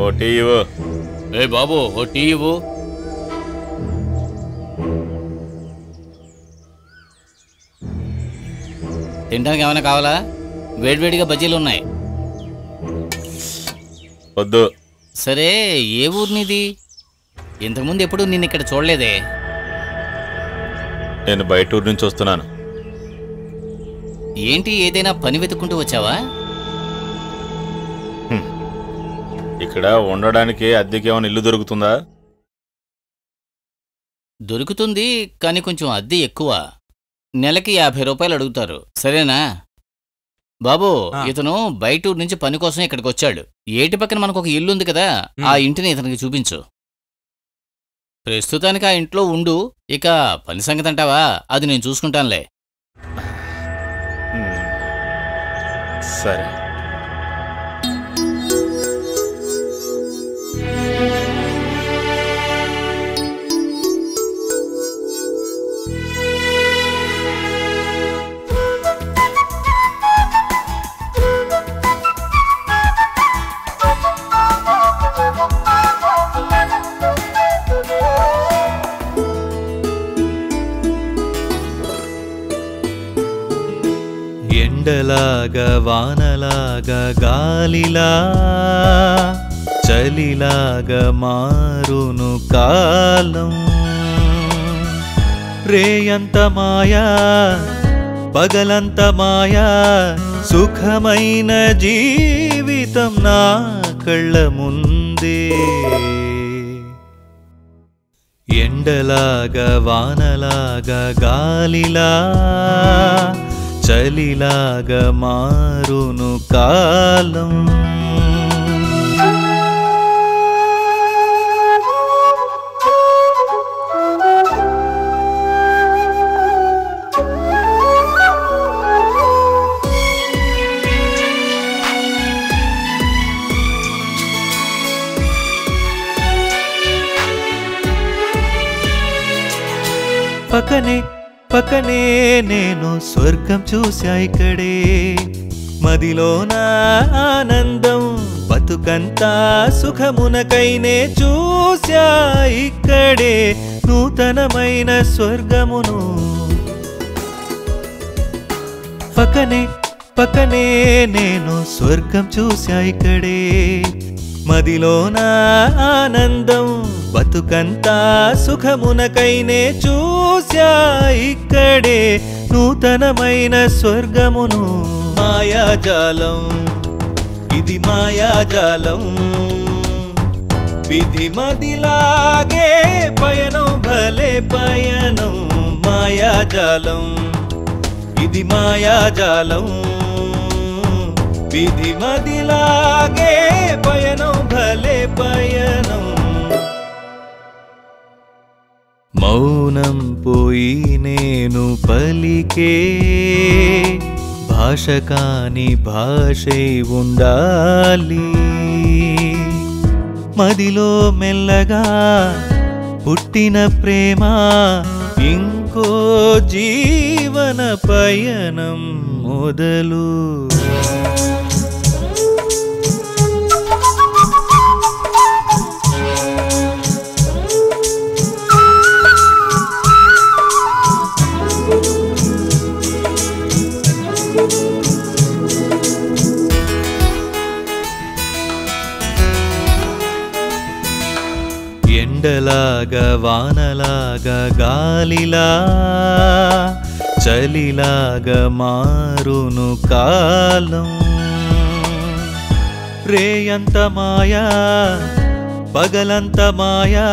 ఓ టీ ఇవ్వు. ఏ బాబు ఓ టీ ఇవ్వు. తినడానికి ఏమైనా కావాలా? వేడివేడిగా బజ్జీలు ఉన్నాయి. వద్దు. సరే, ఏ ఊరు నీది? ఇంతకుముందు ఎప్పుడు నేను ఇక్కడ చూడలేదే. నేను బయట ఊరు నుంచి వస్తున్నాను. ఏంటి, ఏదైనా పని వెతుక్కుంటూ వచ్చావా? ఇక్కడ ఉండడానికి అద్దెకేమైనా ఇల్లు దొరుకుతుందా? దొరుకుతుంది, కానీ కొంచెం అద్దె ఎక్కువ. నెలకి 50 రూపాయలు అడుగుతారు. సరేనా? బాబు, ఇతను బయట ఊరు నుంచి పని కోసం ఇక్కడికి వచ్చాడు. ఏటి పక్కన మనకు ఒక ఇల్లు ఉంది కదా, ఆ ఇంటిని ఇతనికి చూపించు. ప్రస్తుతానికి ఆ ఇంట్లో ఉండు. ఇక పని సంగతి అంటావా, అది నేను చూసుకుంటానులే. సరే. ఎండలాగా వానలాగా గాలిలా చలిలాగా మారును కాలం. రేయంత మాయా పగలంత మాయా, సుఖమైన జీవితం నా కళ్ళ ముందే. ఎండలాగా వానలాగా గాలిలా చలిలాగా మారును కాలం. పక్కనే పక్కనే నేను స్వర్గం చూసా ఇక్కడే. మదిలోన ఆనందం బతుకంతా సుఖమునకైనే చూసా ఇక్కడే నూతనమైన స్వర్గమును. పక్కనే పక్కనే నేను స్వర్గం చూసా ఇక్కడే. మదిలోన ఆనందం బతుకంతా సుఖమునకైనే చూసా ఇక్కడే నూతనమైన స్వర్గమును. మాయాజాలం ఇది మాయాజాలం, విధి మదిలాగే పయనం భలే పయనం. మాయాజాలం ఇది మాయాజాలం, విధి మదిలాగే పయనం భలే పయనం. మౌనం పోయి నేను పలికే భాష కాని భాషై ఉండాలి. మదిలో మెల్లగా పుట్టిన ప్రేమ ఇంకో జీవన పయనం మొదలు. ఎండలాగా వానలాగా గాలిలా చలిలాగా మారును కాలం. రేయంత మాయా పగలంత మాయా,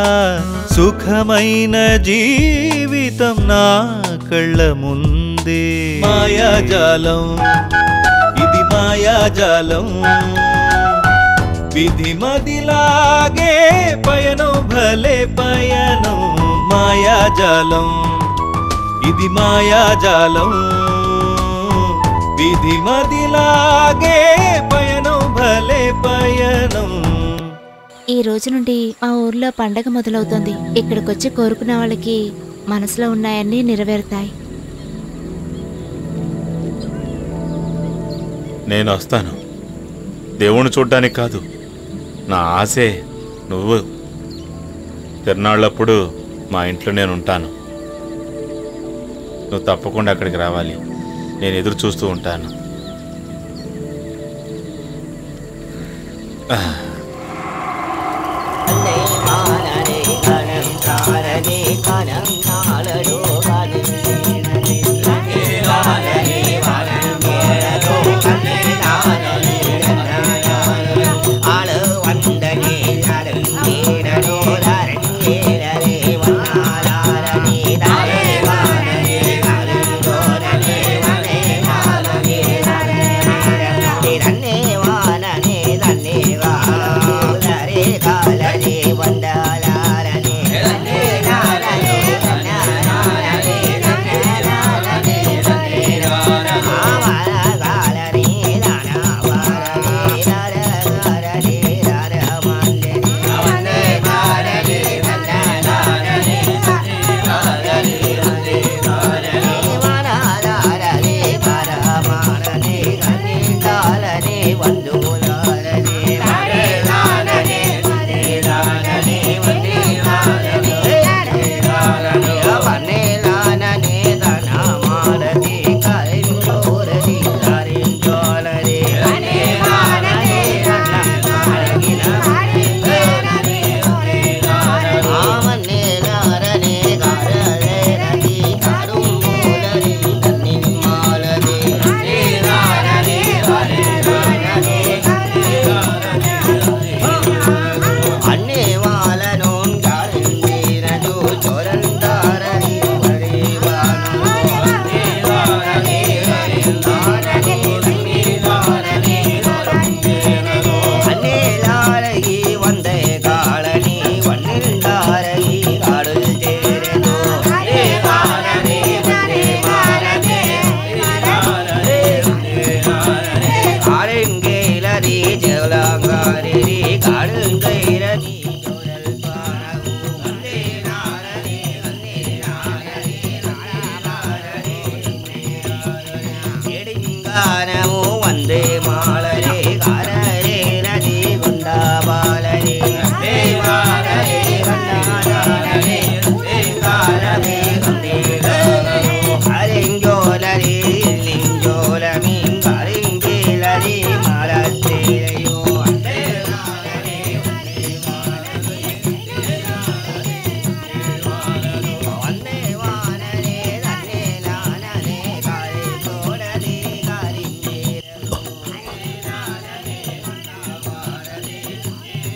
సుఖమైన జీవితం నా కళ్ళ ముందే. మాయాజాలం ఇది మాయాజాలం, విధి మదిలాగే పయనం భలే పయనం. మాయాజాలం ఇది మాయాజాలం, విధి మదిలాగే పయనం భలే పయనం. ఈ రోజు నుండి ఆ ఊర్లో పండగ మొదలవుతోంది. ఇక్కడికొచ్చి కోరుకున్న వాళ్ళకి మనసులో ఉన్నాయన్నీ నెరవేరుతాయి. నేను వస్తాను, దేవుణ్ణి చూడ్డానికి కాదు, నా ఆశే నువ్వు. తిరునాళ్ళప్పుడు మా ఇంట్లో నేను ఉంటాను. నువ్వు తప్పకుండా అక్కడికి రావాలి. నేను ఎదురు చూస్తూ ఉంటాను.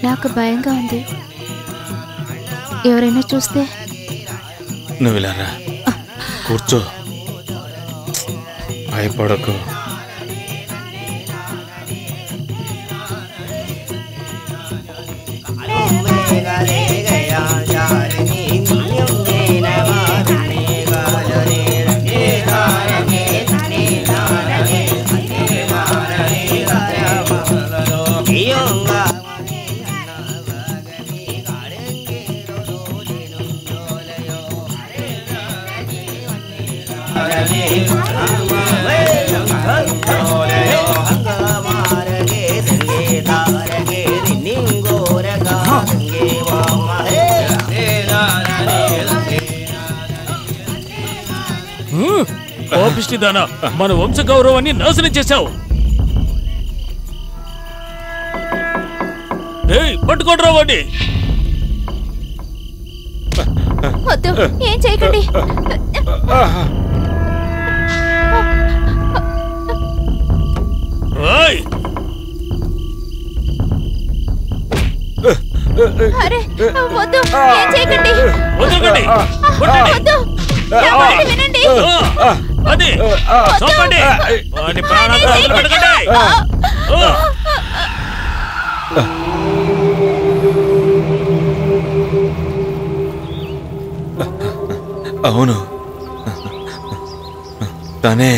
నాకు భయంగా ఉంది. ఎవరైనా చూస్తే? నువ్వు ఇలా రా, కూర్చో, భయపడకు. కోపిష్టిదానా, మన వంశ గౌరవాన్ని నాశనం చేశావు. పట్టుకోడ్రా వాడిని. వద్దు, ఏం చేయకండి. అరే వద్దు, ఏం చేయకండి. వదలకండి. వద్దు, నా మాట వినండి. అది చంపండి. వాడి ప్రాణాలు వదలకండి. అవును, తనే.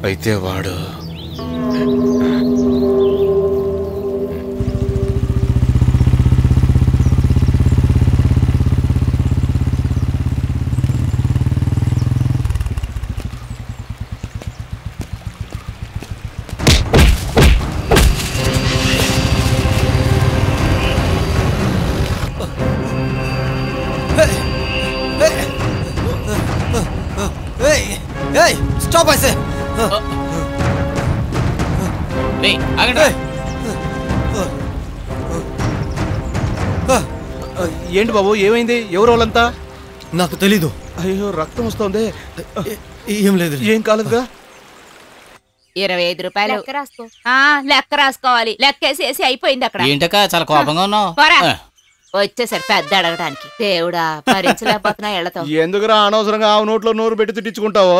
అయితే వాడు पैसे ఏంటి బాబు ఏమైంది? ఎవరు వాళ్ళంతా? నాకు తెలీదు. అయ్యో రక్తం వస్తుంది. ఏం లేదు. ఏం కాలేదుగా? 25 రూపాయలు లెక్క రాసుకోవాలి. లెక్కేసేసి అయిపోయింది అక్కడ. ఏంటక్క చాలా కోపంగా ఉన్నావు? వచ్చేసరి పెద్ద అడగడానికి. దేవుడా భరించలేకపోతున్నా ఎళ్లతో. ఎందుకురా అనవసరంగా ఆ నోట్లో నోరు పెట్టి తిట్టించుకుంటావో?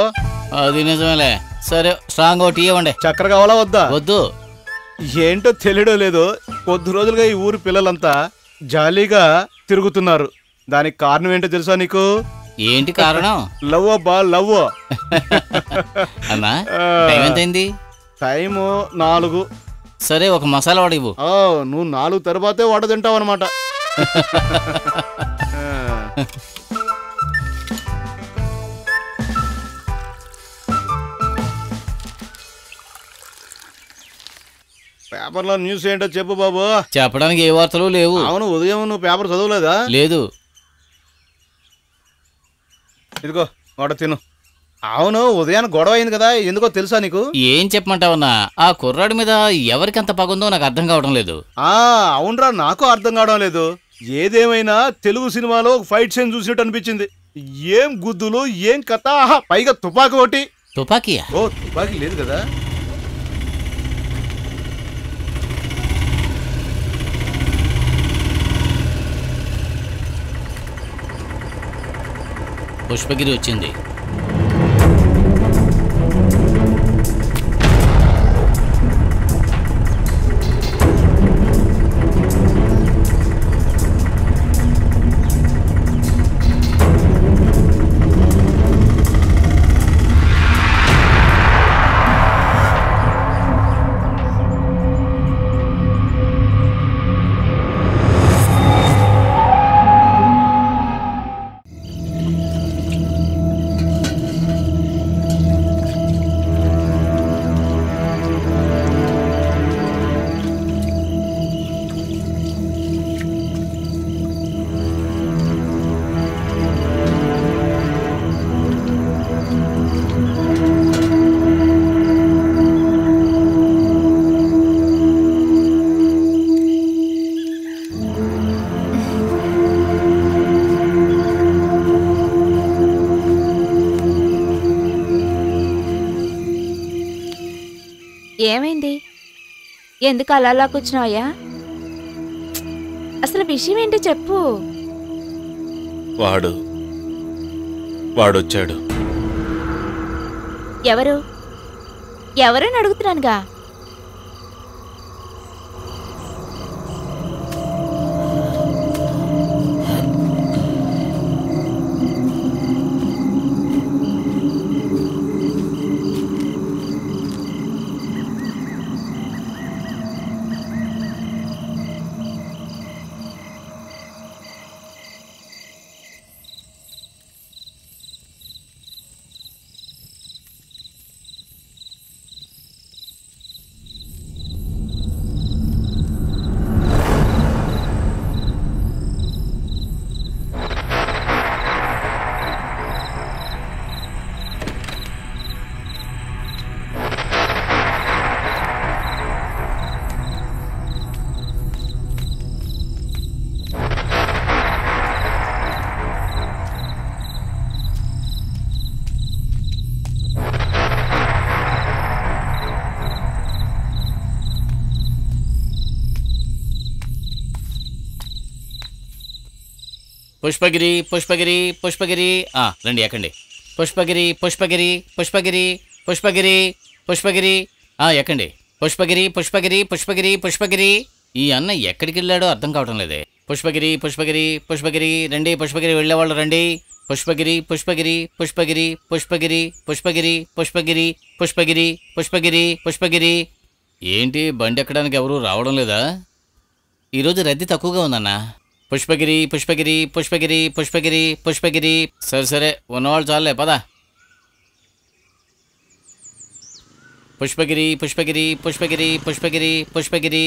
అది నిజమేలే. సరే స్ట్రాంగ్ టీ ఇవ్వండి. చక్కెర కావాలా వద్దా? వద్దు. ఏంటో తెలియడం లేదు, కొద్ది రోజులుగా ఈ ఊరి పిల్లలంతా జాలీగా తిరుగుతున్నారు. దానికి కారణం ఏంటో తెలుసా నీకు? ఏంటి కారణం? లవ్ అబ్బా లవ్. అన్నా టైం ఎంతైంది? టైము 4. సరే ఒక మసాలా వడ ఇవ్వు. నువ్వు 4 తర్వాతే వడ తింటావు అనమాట. పేపర్లో న్యూస్ ఏంటో చెప్పు బాబు. చెప్పడానికి ఏ వార్తలు లేవు. అవును, ఉదయం నువ్వు పేపర్ చదవలేదా? లేదు. ఇదిగో వడ తిను. అవును, ఉదయాన్ని గొడవ అయింది కదా, ఎందుకో తెలుసా నీకు? ఏం చెప్పమంటావన్నా, ఆ కుర్రాడి మీద ఎవరికంత పగుందో నాకు అర్థం కావడం లేదు. అవునరా, నాకు అర్థం కావడం లేదు. ఏదేమైనా తెలుగు సినిమాలో ఒక ఫైట్ సీన్ చూసినట్టు అనిపించింది. ఏం గుద్దులు, ఏం కథ, పైగా తుపాకీ ఒకటి. తుపాకీయా? ఓ తుపాకీ లేదు కదా. పుష్పగిరి వచ్చింది. ఏమైంది? ఎందుకు అలా కూర్చున్నావయ్యా? అసలు విషయం ఏంటో చెప్పు. వాడొచ్చాడు. ఎవరు? ఎవరని అడుగుతున్నానుగా. పుష్పగిరి పుష్పగిరి పుష్పగిరి రండి ఎక్కండి. పుష్పగిరి పుష్పగిరి పుష్పగిరి పుష్పగిరి పుష్పగిరి ఎక్కండి. పుష్పగిరి పుష్పగిరి పుష్పగిరి పుష్పగిరి. ఈ అన్న ఎక్కడికి వెళ్ళాడో అర్థం కావటం లేదే. పుష్పగిరి పుష్పగిరి పుష్పగిరి రండి. పుష్పగిరి వెళ్ళేవాళ్ళు రండి. పుష్పగిరి పుష్పగిరి పుష్పగిరి పుష్పగిరి పుష్పగిరి పుష్పగిరి పుష్పగిరి పుష్పగిరి పుష్పగిరి. ఏంటి బండి ఎక్కడానికి ఎవరు రావడం లేదా? ఈరోజు రద్దీ తక్కువగా ఉందన్నా. పుష్పగిరి పుష్పగిరి పుష్పగిరి పుష్పగిరి పుష్పగిరి. సరే సరే ఉన్నవాళ్ళు చాలులే పదా. పుష్పగిరి పుష్పగిరి పుష్పగిరి పుష్పగిరి పుష్పగిరి.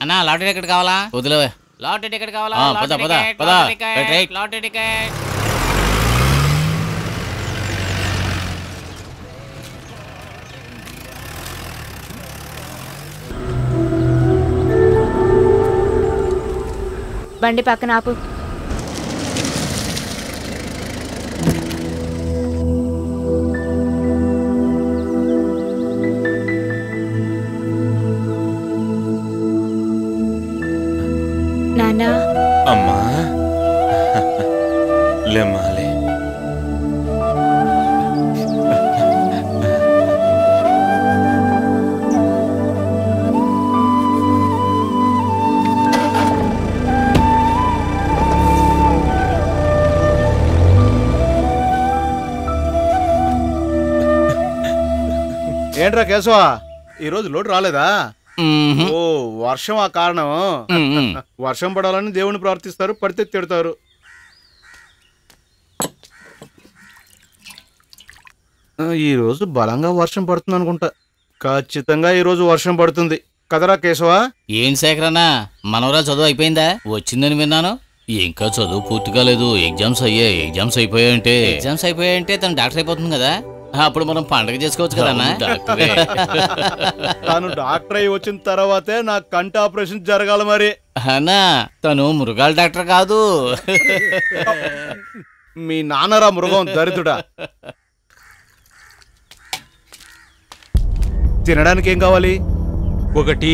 అన్నా లాటరీ టికెట్ కావాలా? వదిలేవే. లాటరీ టికెట్ కావాలా? పద పద పద. Lottery ticket. బండి పక్కన ఆపు. నానా. అమ్మా లేమ్మాలే. ఏంట్రా కేశవా, ఈరోజు లోటు రాలేదా? ఓ వర్షం ఆ కారణం. వర్షం పడాలని దేవుని ప్రార్థిస్తారు, పడితే తిడతారు. ఈరోజు బలంగా వర్షం పడుతుంది అనుకుంటా. ఖచ్చితంగా ఈరోజు వర్షం పడుతుంది కదరా కేశవా? ఏం శేఖరన్నా, మనవరా చదువు అయిపోయిందా? వచ్చిందని విన్నాను. ఇంకా చదువు పూర్తి కాలేదు. ఎగ్జామ్స్ అయిపోయాయంటే తను డాక్టర్ అయిపోతుంది కదా, అప్పుడు మనం పండగ చేసుకోవచ్చు కదన్నా. తను డాక్టర్ అయి వచ్చిన తర్వాతే నా కంటి ఆపరేషన్ జరగాలి మరి. అన్నా తను మృగాల డాక్టర్ కాదు. మీ నాన్నరా మృగం దరిద్రుడా. తినడానికి ఏం కావాలి? ఒకటి.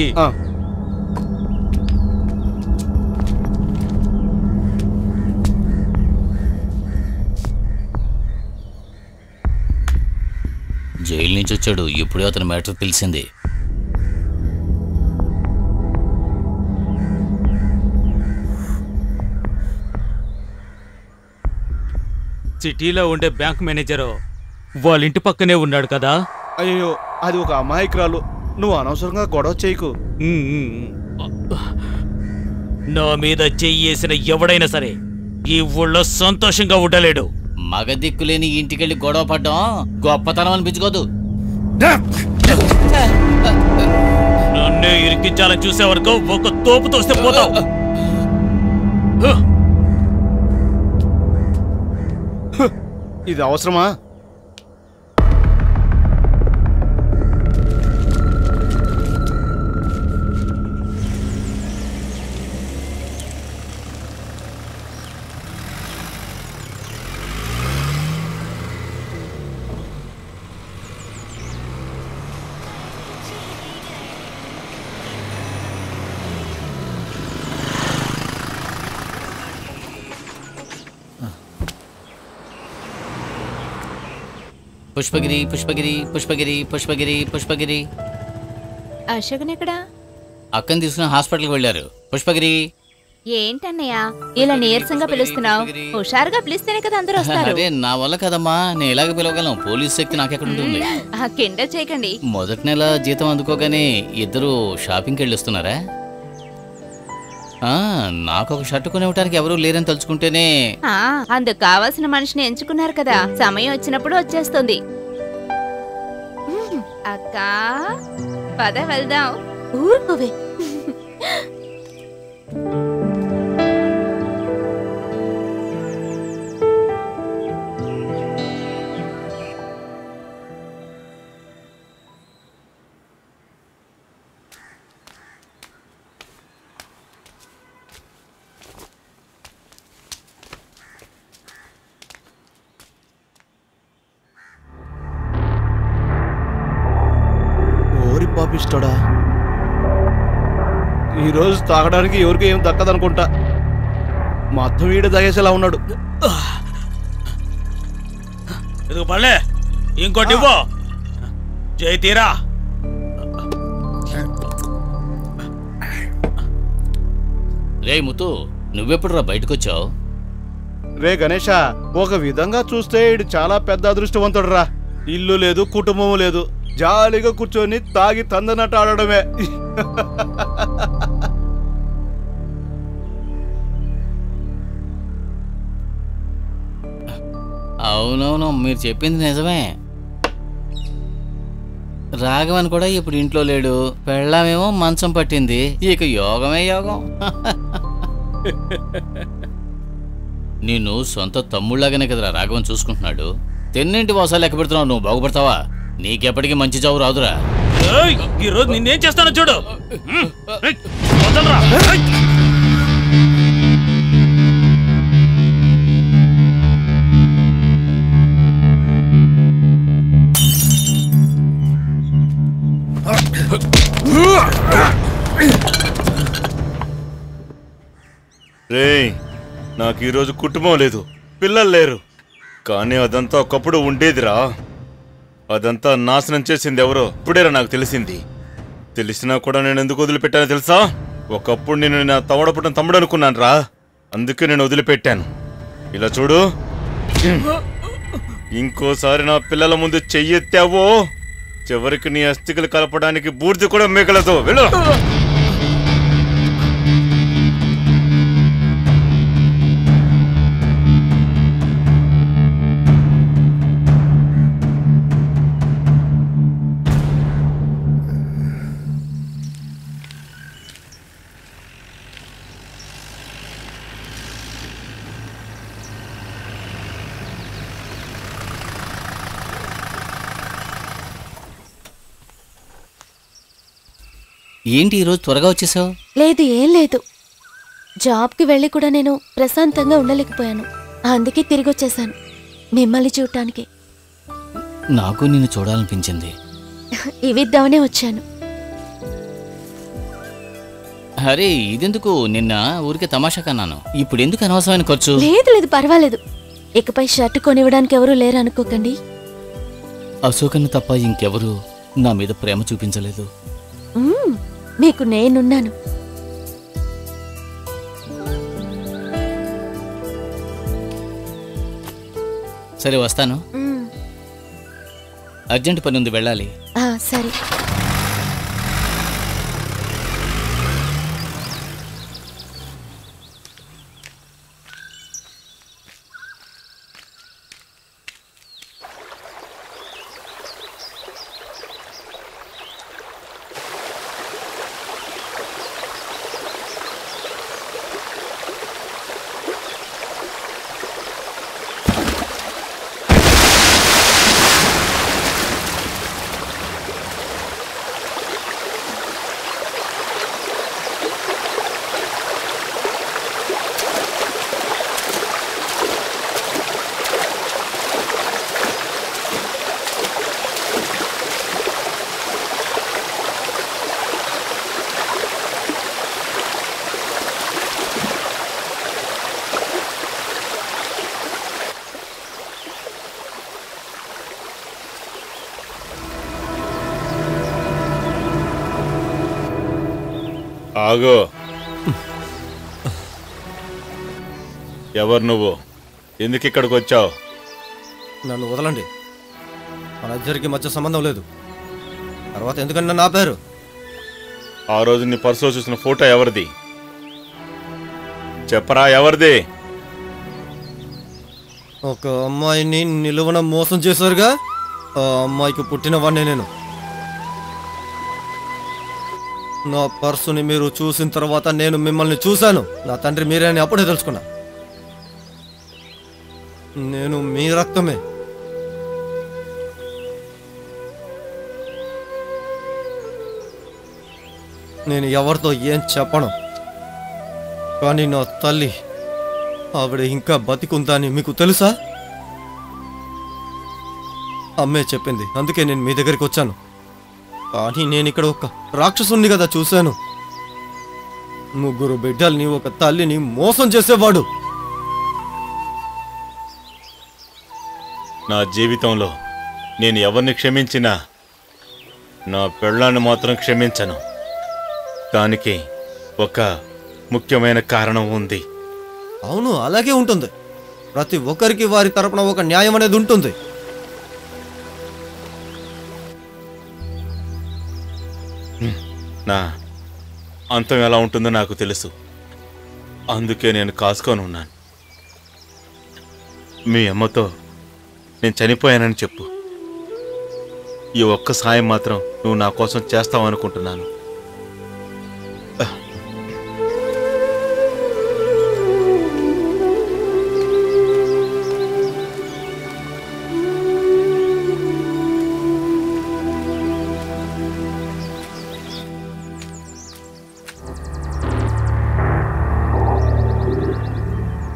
జైలు నుంచి వచ్చాడు, ఇప్పుడే అతని మ్యాటర్ తెలిసింది. సిటీలో ఉండే బ్యాంక్ మేనేజరు వాళ్ళ ఇంటి పక్కనే ఉన్నాడు కదా. అయ్యో, అది ఒక అమాయకురాలు. నువ్వు అనవసరంగా గొడవ చేయకు. నా మీద చెయ్యేసిన ఎవడైనా సరే ఈ ఊళ్ళో సంతోషంగా ఉండలేడు. మగ దిక్కులేని ఇంటికెళ్ళి గొడవ పడ్డం గొప్పతనం అనిపించుకోదు. నన్నే ఇరికించాలని చూసే వరకు ఒక తోపు తోస్తే పోతావు. ఇది అవసరమా? పుష్పగిరి పుష్పగిరి పుష్పగిరి పుష్పగిరి పుష్పగిరి. అశోకన్ ఎక్కడా? అక్కని తీసుకుని హాస్పిటల్కి వెళ్ళారు. పుష్పగిరి. ఏంటన్నయ్య ఇలా నీరసంగా పిలుస్తున్నావు? హుషారుగా పిలిస్తేనే కదా అందరూ వస్తారు. అదే నా వల్ల కదమ్మా, నేను ఇలాగ పిలవగలను. పోలీస్ శక్తి నాకెక్కడ ఉంటుంది? కిండర్ చేయకండి. మొదటి నెల జీతం అందుకోగానే ఇద్దరు షాపింగ్కి వెళ్ళి వస్తున్నారా? నాకు ఒక షర్టు కొనివ్వటానికి ఎవరూ లేరని తలుచుకుంటేనే. అందుకు కావాల్సిన మనిషిని ఎంచుకున్నారు కదా, సమయం వచ్చినప్పుడు వచ్చేస్తుంది. అక్క పద వెళ్దాం. ఊరుకోవే. పాపిస్తాడా? ఈరోజు తాగడానికి ఎవరికి ఏం దక్కదనుకుంటా. మొత్తం వీడు తాగేసేలా ఉన్నాడు. పడలే ఇంకోటి ఇవ్వు. జై తీరా. రే ముత్తు, నువ్వెప్పుడురా బయటకొచ్చావు? రే గణేష, ఒక విధంగా చూస్తే ఇడు చాలా పెద్ద అదృష్టవంతుడు రా. ఇల్లు లేదు, కుటుంబం లేదు, జాలీగా కూర్చొని తాగి తందనట్టు ఆడడమే. అవునవును, మీరు చెప్పింది నిజమే. రాఘవన్ కూడా ఇప్పుడు ఇంట్లో లేడు, పెళ్ళామేమో మంచం పట్టింది. ఇక యోగమే యోగం. నిన్ను సొంత తమ్ముళ్లాగానే కదరా రాఘవన్ చూసుకుంటున్నాడు. తెన్నింటి వాసాలు లెక్క పెడుతున్నావు, నువ్వు బాగుపడతావా? నీకెప్పటికీ మంచి చావు రాదురా. ఈ రోజు నిన్నేం చేస్తానో చూడు. రేయ్, నాకు ఈరోజు కుటుంబం లేదు, పిల్లలు లేరు. కానీ అదంతా ఒకప్పుడు ఉండేదిరా. అదంతా నాశనం చేసింది ఎవరో ఇప్పుడేరా నాకు తెలిసింది. తెలిసినా కూడా నేను ఎందుకు వదిలిపెట్టానో తెలుసా? ఒకప్పుడు నేను నా తవడపుట్టిన తమ్ముడు అనుకున్నాను రా, అందుకే నేను వదిలిపెట్టాను. ఇలా చూడు, ఇంకోసారి నా పిల్లల ముందు చెయ్యెత్తావో చివరికి నీ అస్థికలు కలపడానికి బూర్ది కూడా మిగలదు. వెళ్ళు. ఏంటి ఈరోజు త్వరగా వచ్చేసావు? లేదు, ఏం లేదు. జాబ్కి వెళ్ళి కూడా నేను ప్రశాంతంగా ఉండలేకపోయాను. అందుకే తిరిగి వచ్చేసాను మిమ్మల్ని చూడటానికి. నాకు నిన్ను చూడాలనిపించింది. ఇవిద్దామనే వచ్చాను. అరే ఇదెందుకు? నిన్న ఊరికే తమాషా కన్నాను. ఇప్పుడు ఎందుకు అనవసరమైన ఖర్చు? లేదు లేదు, పర్వాలేదు. ఇకపై షర్ట్ కొనివ్వడానికి ఎవరూ లేరు అనుకోకండి. అశోకన్ను తప్ప ఇంకెవరూ నా మీద ప్రేమ చూపించలేదు. మీకు నేనున్నాను. సరే వస్తాను. అర్జెంట్ పని ఉంది, వెళ్ళాలి. సరే. ఆగో, ఎవరు నువ్వు? ఎందుకు ఇక్కడికి వచ్చావు? నన్ను వదలండి, మన ఇద్దరికి మధ్య సంబంధం లేదు. తర్వాత ఎందుకన్నా నా పేరు? ఆ రోజు నీ పర్సులో చూసిన ఫోటో ఎవరిది? చెప్పరా, ఎవరిది? ఒక అమ్మాయిని నిలువన మోసం చేశారుగా, ఆ అమ్మాయికి పుట్టినవాడిని నేను. నా పర్సుని మీరు చూసిన తర్వాత నేను మిమ్మల్ని చూశాను. నా తండ్రి మీరే అని అప్పుడే తెలుసుకున్నా. నేను మీ రక్తమే. నేను ఎవరితో ఏం చెప్పను, కానీ నా తల్లి ఆవిడ ఇంకా బతికుందని మీకు తెలుసా? అమ్మే చెప్పింది, అందుకే నేను మీ దగ్గరికి వచ్చాను. కానీ నేను ఇక్కడ ఒక రాక్షసుని కదా చూశాను. 3 బిడ్డల్ని, ఒక తల్లిని మోసం చేసేవాడు. నా జీవితంలో నేను ఎవరిని క్షమించినా నా పెళ్ళాన్ని మాత్రం క్షమించను. దానికి ఒక ముఖ్యమైన కారణం ఉంది. అవును, అలాగే ఉంటుంది. ప్రతి ఒక్కరికి వారి తరపున ఒక న్యాయం అనేది ఉంటుంది. నా అంతం ఎలా ఉంటుందో నాకు తెలుసు, అందుకే నేను కాసుకొని ఉన్నాను. మీ అమ్మతో నేను చనిపోయానని చెప్పు. ఈ ఒక్క సాయం మాత్రం నువ్వు నా కోసం చేస్తావనుకుంటున్నాను.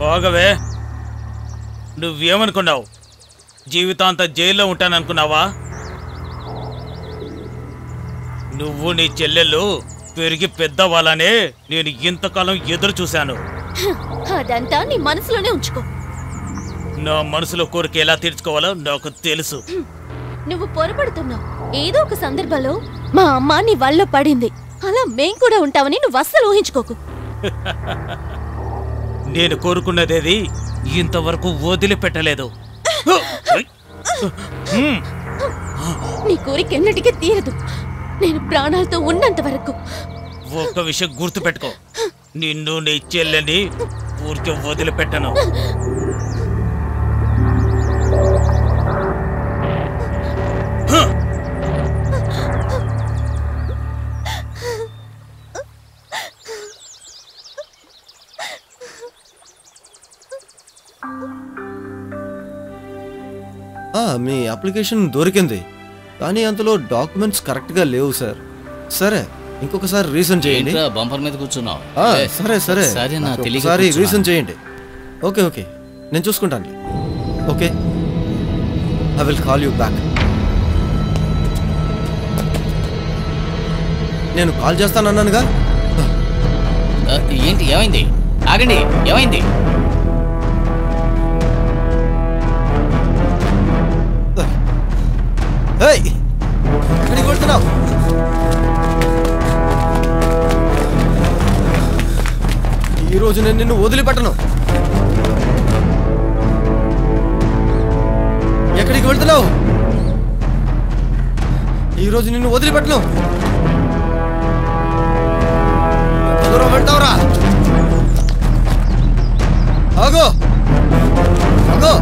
పోగవే, నువ్వేమనుకున్నావు? జీవితాంత జైల్లో ఉంటాననుకున్నావా? నువ్వు నీ చెల్లెళ్ళు పెరిగి పెద్దవాళ్ళనే నేను ఇంతకాలం ఎదురు చూశాను. అదంతా నీ మనసులోనే ఉంచుకో. నా మనసులో కోరిక ఎలా తీర్చుకోవాలో నాకు తెలుసు. నువ్వు పొరపడుతున్నావు. ఏదో ఒక సందర్భంలో మా అమ్మ నీ వల్ల పడింది. అలా మేం కూడా ఉంటామని నువ్వు అస్సలు ఊహించుకోకు. నేను కోరుకున్నదేది ఇంతవరకు వదిలిపెట్టలేదు. నీ కోరిక ఎన్నటికీ తీరదు. నేను ప్రాణాలతో ఉన్నంత వరకు. ఒక్క విషయం గుర్తుపెట్టుకో, నిన్ను నీ చెల్లెని ఊరికే వదిలిపెట్టను. మీ అప్లికేషన్ దొరికింది, కానీ అందులో డాక్యుమెంట్స్ కరెక్ట్గా లేవు సార్. సరే, ఇంకొకసారి రీసెండ్ చేయండి. బంపర్ మీద కూర్చున్నావు. సరే సరే సరే, నా తెలియక ఒకసారి కూర్చున్నా. రీసెండ్ చేయండి. ఓకే ఓకే, నేను చూసుకుంటాను. Okay, I will call you back. నేను కాల్ చేస్తానన్నానుగా. ఏంటి, ఏమైంది? ఆగండి, ఏమైంది? ఎక్కడికి కొడుతున్నావు? ఈరోజు నేను నిన్ను వదిలిపెట్టను. ఎక్కడికి వెళ్తున్నావు? ఈరోజు నిన్ను వదిలిపెట్టను. ఎంత దూరం వెళ్తావురా? ఆగో ఆగో.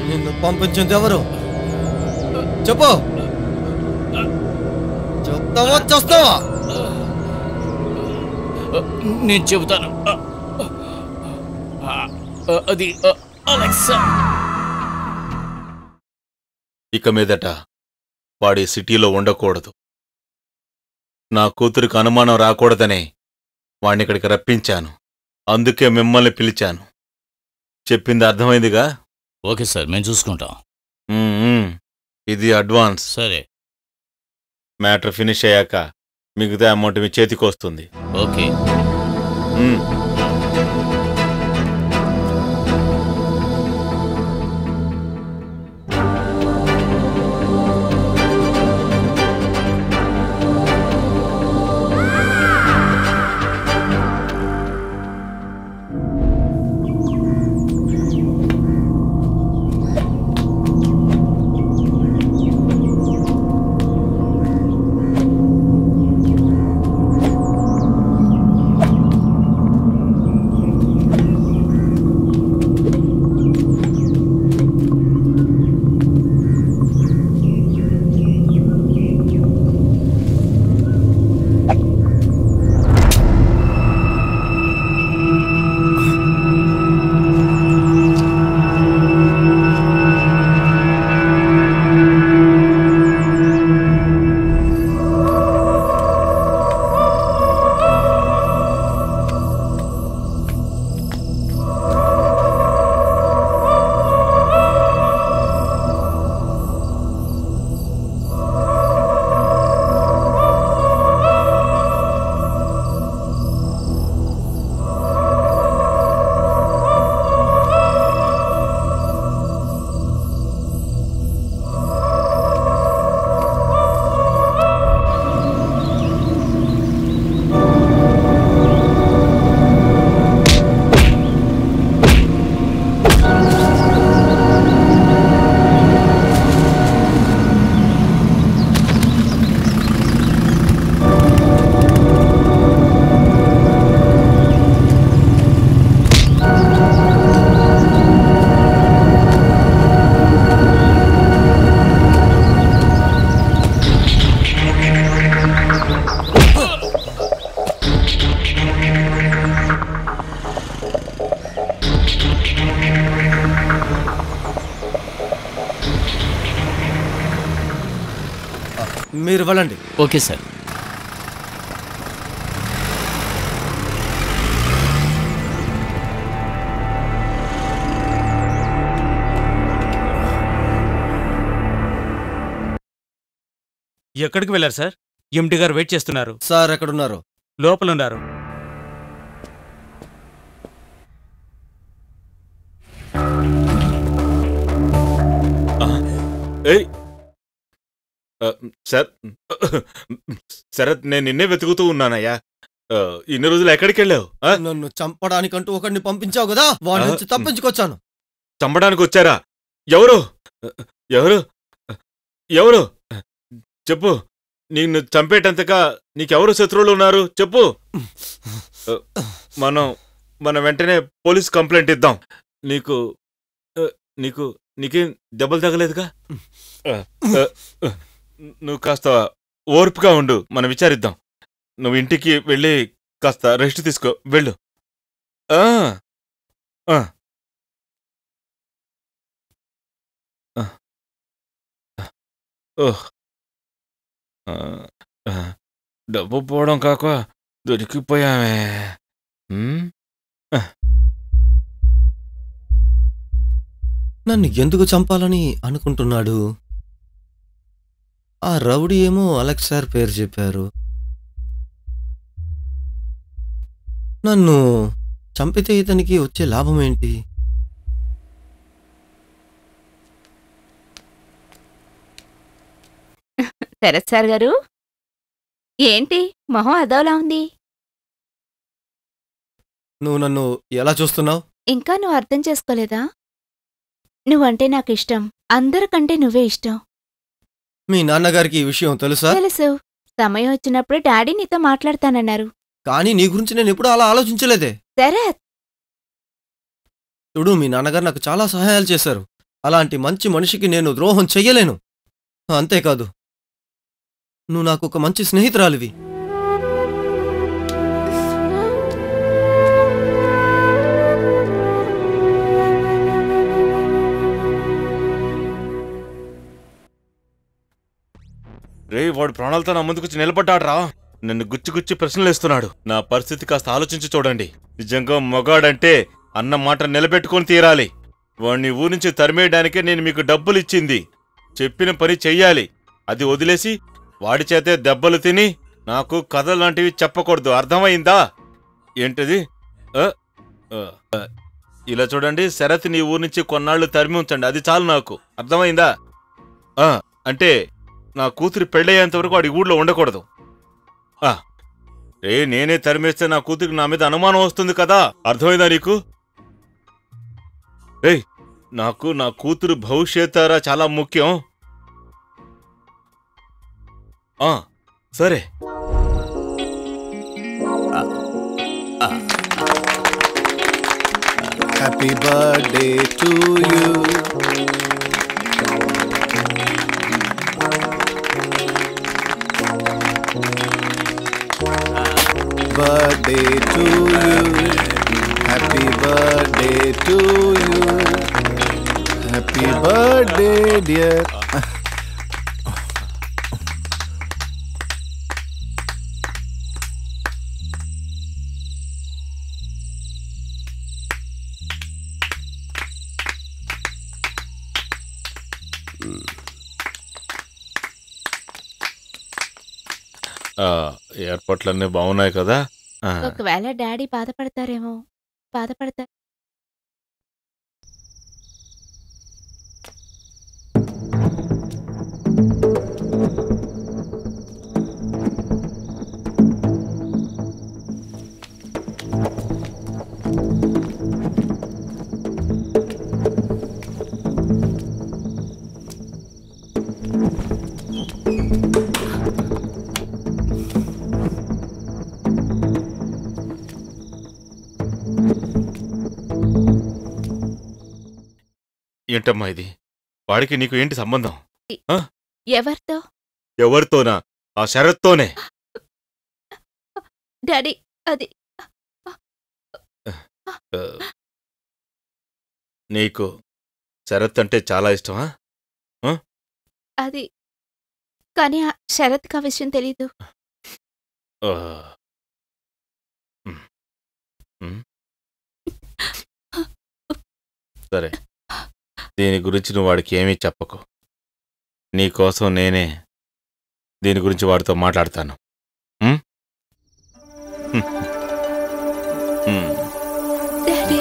నిన్ను పంపించింది ఎవరు? చెప్పు. చెప్తావా చేస్తావా? నేను చెబుతాను. అది అలెక్సా. ఇక మీదట వాడి సిటీలో ఉండకూడదు. నా కూతురికి అనుమానం రాకూడదనే వాడిని ఇక్కడికి రప్పించాను. అందుకే మిమ్మల్ని పిలిచాను. చెప్పింది అర్థమైందిగా? ఓకే సార్, మేము చూసుకుంటాం. ఇది అడ్వాన్స్. సరే, మ్యాటర్ ఫినిష్ అయ్యాక మిగతా అమౌంట్ మీ చేతికి వస్తుంది. ఓకే. మీరు వెళ్ళండి. Okay sir. ఎక్కడికి వెళ్ళారు సార్? ఎండి గారు వెయిట్ చేస్తున్నారు. సార్ ఎక్కడున్నారు? లోపలున్నారు. ఏయ్ సార్, శరత్, నేను నిన్నే వెతుకుతూ ఉన్నానయ్యా. ఇన్ని రోజులు ఎక్కడికి వెళ్ళావు? నన్ను చంపడానికంటూ ఒకరిని పంపించావు కదా, వాడి నుంచి తప్పించుకొచ్చాను. చంపడానికి వచ్చారా? ఎవరు ఎవరు ఎవరు చెప్పు. నిన్ను చంపేటంతగా నీకెవరు శత్రువులు ఉన్నారు చెప్పు. మనం వెంటనే పోలీస్ కంప్లైంట్ ఇద్దాం. నీకు నీకు నీకేం దెబ్బలు తగలేదుగా? నువ్వు కాస్త ఓర్పుగా ఉండు, మనం విచారిద్దాం. నువ్వు ఇంటికి వెళ్ళి కాస్త రెస్ట్ తీసుకో, వెళ్ళు. డబ్బు పోవడం కాక దొరికిపోయామే. నన్ను ఎందుకు చంపాలని అనుకుంటున్నాడు? ఆ రౌడీ ఏమో అలెక్స్ సార్ పేరు చెప్పారు. నన్ను చంపితే ఇతనికి వచ్చే లాభం ఏంటి? శరత్ సార్ గారు, ఏంటి మొహం అదోలా ఉంది? నువ్వు నన్ను ఎలా చూస్తున్నావు? ఇంకా నువ్వు అర్థం చేసుకోలేదా? నువ్వంటే నాకు ఇష్టం, అందరికంటే నువ్వే ఇష్టం. మీ నాన్నగారికి ఈ విషయం తెలుసా? తెలుసు. సమయం వచ్చినప్పుడు డాడీ నీతో మాట్లాడతానన్నారు. కానీ నీ గురించి నేను ఎప్పుడూ అలా ఆలోచించలేదే. శరత్, చూడు, మీ నాన్నగారు నాకు చాలా సహాయాలు చేశారు. అలాంటి మంచి మనిషికి నేను ద్రోహం చెయ్యలేను. అంతేకాదు, నువ్వు నాకు ఒక మంచి స్నేహితురాలివి. రే, వాడు ప్రాణాలతో నా ముందుకొచ్చి నిలబడ్డాడ్రా. నన్ను గుచ్చి ప్రశ్నలేస్తున్నాడు. నా పరిస్థితి కాస్త ఆలోచించి చూడండి. నిజంగా మొగాడంటే అన్న మాట నిలబెట్టుకొని తీరాలి. వాడిని ఊరి నుంచి తరిమేయడానికే నేను మీకు డబ్బులిచ్చింది. చెప్పిన పని చెయ్యాలి. అది వదిలేసి వాడి చేతే దెబ్బలు తిని నాకు కథలు లాంటివి చెప్పకూడదు, అర్థమైందా? ఏంటిది? ఇలా చూడండి, శరత్ నీ ఊరి నుంచి కొన్నాళ్ళు తరిమి ఉంచండి, అది చాలు నాకు, అర్థమైందా? అంటే నా కూతురి పెళ్ళయ్యేంత వరకు వాడి ఊళ్ళో ఉండకూడదు. నేనే తరిమేస్తే నా కూతురికి నా మీద అనుమానం వస్తుంది కదా, అర్థమైందా నీకు? నాకు నా కూతురు భవిష్యత్తారా చాలా ముఖ్యం. సరే. Happy birthday to you. Birthday to you, happy birthday to you, happy birthday dear. ఏర్పాట్లన్నీ బాగున్నాయి కదా? ఒకవేళ డాడీ బాధపడతారేమో. బాధపడతా. ఏంటమ్మా ఇది? వాడికి నీకు ఏంటి సంబంధం? ఎవరితో? ఎవరితోనా? ఆ శరత్తోనే. డాడీ అది నీకు శరత్ అంటే చాలా ఇష్టమా? అది కానీ ఆ శరత్కి ఆ విషయం తెలీదు. సరే, దీని గురించి నువ్వు వాడికి ఏమీ చెప్పకు. నీకోసం నేనే దీని గురించి వాడితో మాట్లాడతాను. డాడీ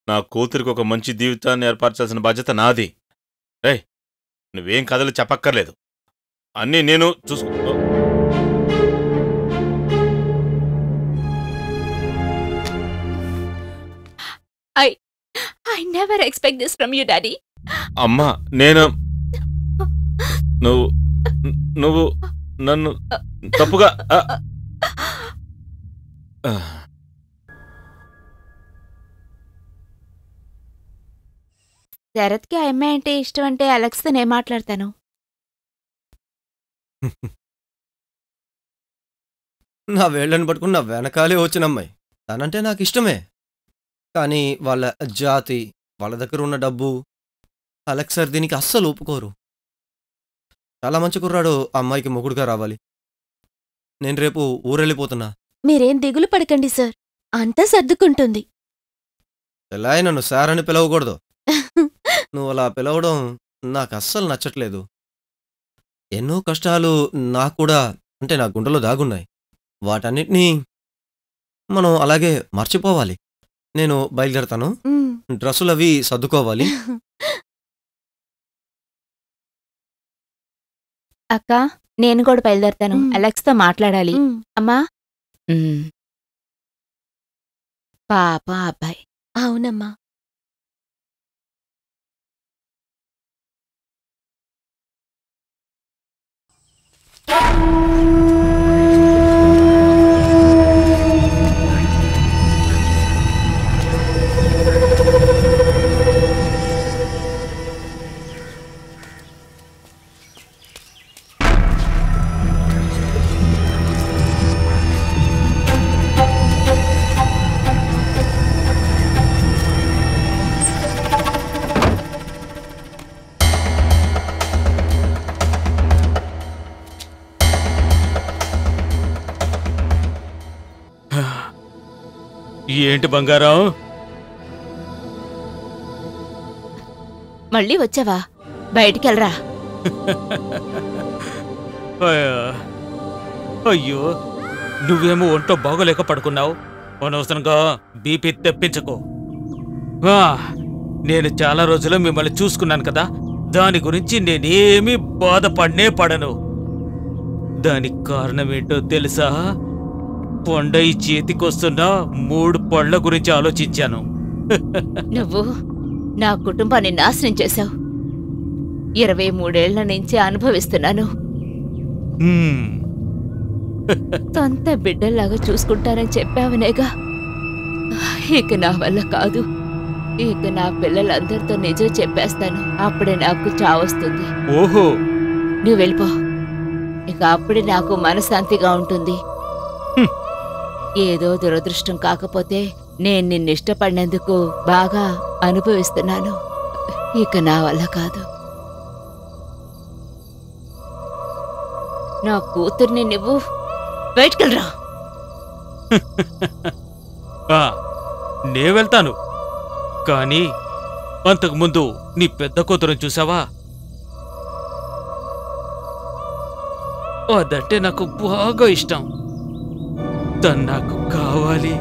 నా కూతురికి ఒక మంచి జీవితాన్ని ఏర్పరచాల్సిన బాధ్యత నాది. రేయ్, నువ్వేం కథలు చెప్పక్కర్లేదు, అన్నీ నేను చూసుకో. I never expect this from you, Daddy. అమ్మా, నేను నువ్వు నన్ను తప్పుగా శరత్కి ఆ అమ్మాయి అంటే ఇష్టం అంటే అలెక్స్తో నేను మాట్లాడతాను. నా వేళ్ళని పట్టుకుని నా వెనకాలే వచ్చిన అమ్మాయి తనంటే నాకు ఇష్టమే. కానీ వాళ్ళ జాతి, వాళ్ళ దగ్గర ఉన్న డబ్బు, అలెక్స్ సార్ దీనికి అస్సలు ఒప్పుకోరు. చాలా మంచి కుర్రాడు అమ్మాయికి మొగుడుగా రావాలి. నేను రేపు ఊరెళ్ళిపోతున్నా. మీరేం దిగులు పడకండి సార్, అంతా సర్దుకుంటుంది. ఎలా నన్ను సార్ అని పిలవకూడదు. నువ్వు అలా పిలవడం నాకు అస్సలు నచ్చట్లేదు. ఎన్నో కష్టాలు నాకు కూడా అంటే నా గుండెలో దాగున్నాయి. వాటన్నిటినీ మనం అలాగే మర్చిపోవాలి. నేను బయలుదేరతాను. డ్రెస్సులవి సర్దుకోవాలి. అక్క, నేను కూడా బయలుదేరతాను. అలెక్స్తో మాట్లాడాలి. అమ్మా. పాప అబ్బాయి. అవునమ్మా. ఏంటి బంగారం, మళ్ళీ వచ్చావా? బయటికెళ్ళరా. అయ్యో, నువ్వేమో ఒంట్లో బాగోలేక పడుకున్నావు. అనవసరంగా బీపీ తెప్పించకు. నేను చాలా రోజులు మిమ్మల్ని చూసుకున్నాను కదా, దాని గురించి నేనేమీ బాధపడనే పడను. దానికి కారణమేంటో తెలుసా? పొండయి చేతికొస్తున్న 3 పళ్ళ గురించి ఆలోచించాను. నువ్వు నా కుటుంబాన్ని నాశనం చేశావు. 23 ఏళ్ల నుంచి అనుభవిస్తున్నాను. సొంత బిడ్డల్లాగా చూసుకుంటానని చెప్పావనేగా. ఇక నా వల్ల కాదు. ఇక నా పిల్లలందరితో నిజం చెప్పేస్తాను. అప్పుడే నాకు చావొస్తుంది. ఓహో, నువ్వు వెళ్ళిపో. ఇక అప్పుడే నాకు మనశ్శాంతిగా ఉంటుంది. ఏదో దురదృష్టం కాకపోతే నేను నిన్నిష్టపడినందుకు బాగా అనుభవిస్తున్నాను. ఇక నా వల్ల కాదు. నా కూతుర్ని నువ్వు బయటకెళ్ళరా. నే వెళ్తాను, కానీ అంతకుముందు నీ పెద్ద కూతురుని చూసావా? అదంటే నాకు బాగా ఇష్టం. తను నాకు కావాలి.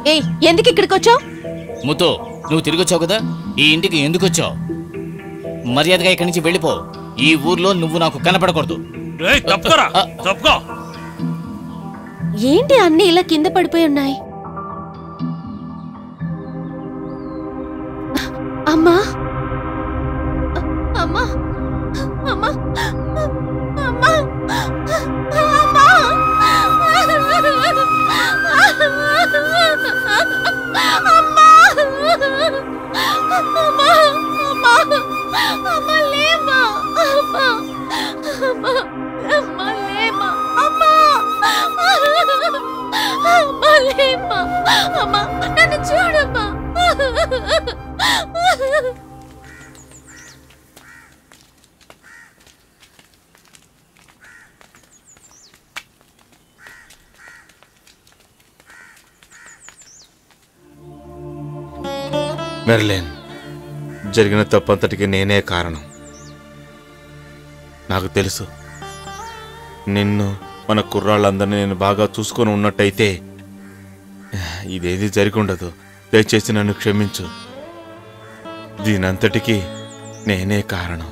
ఏయ్, ఎందుకు ఇక్కడికి వచ్చావు? ముతో, నువ్వు తిరిగి వచ్చావు కదా, ఈ ఇంటికి ఎందుకు వచ్చావు? మర్యాదగా ఇక్కడి నుంచి వెళ్ళిపో. ఈ ఊర్లో నువ్వు నాకు కనపడకూడదు. ఏంటి అన్ని ఇలా కింద పడిపోయి ఉన్నాయి? అమ్మా అమ్మా అమ్మా అమ్మా నన్ను చూడమ్మా. మెర్లిన్, జరిగిన తప్పంతటికి నేనే కారణం. నాకు తెలుసు, నిన్ను మన కుర్రాళ్ళందరినీ నేను బాగా చూసుకొని ఉన్నట్టయితే ఇదేది జరిగి ఉండదు. దయచేసి నన్ను క్షమించు. దీనంతటికీ నేనే కారణం.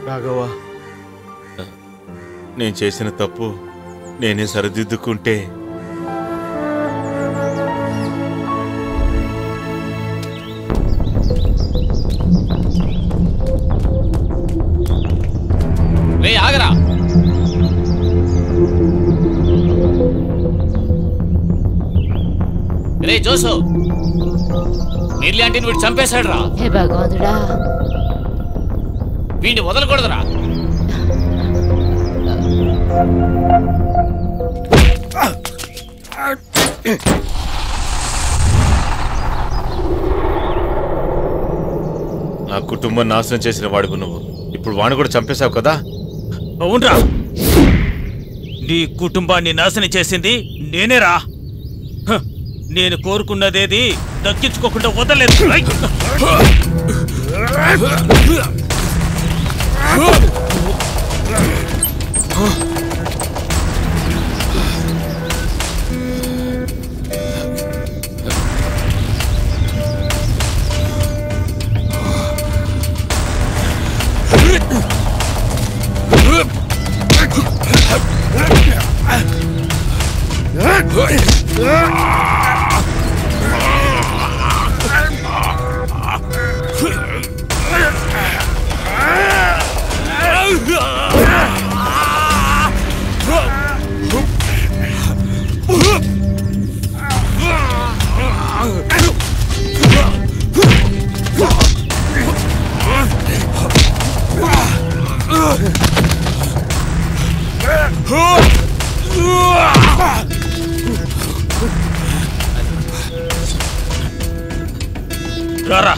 రాఘవ, నేను చేసిన తప్పు నేనే సరిదిద్దుకుంటే ఆగరా. రే జోసు, మిర్లి ఆంటీని వీడు చంపేశాడు రా. హే భగవంతుడా, వీడిని వదలకూడదురా. నా కుటుంబం నాశనం చేసిన వాడుకు నువ్వు ఇప్పుడు వాడిని కూడా చంపేశావు కదా. అవునరా, నీ కుటుంబాన్ని నాశనం చేసింది నేనేరా. నేను కోరుకున్నదేది దక్కించుకోకుండా వదలేదు. రారా.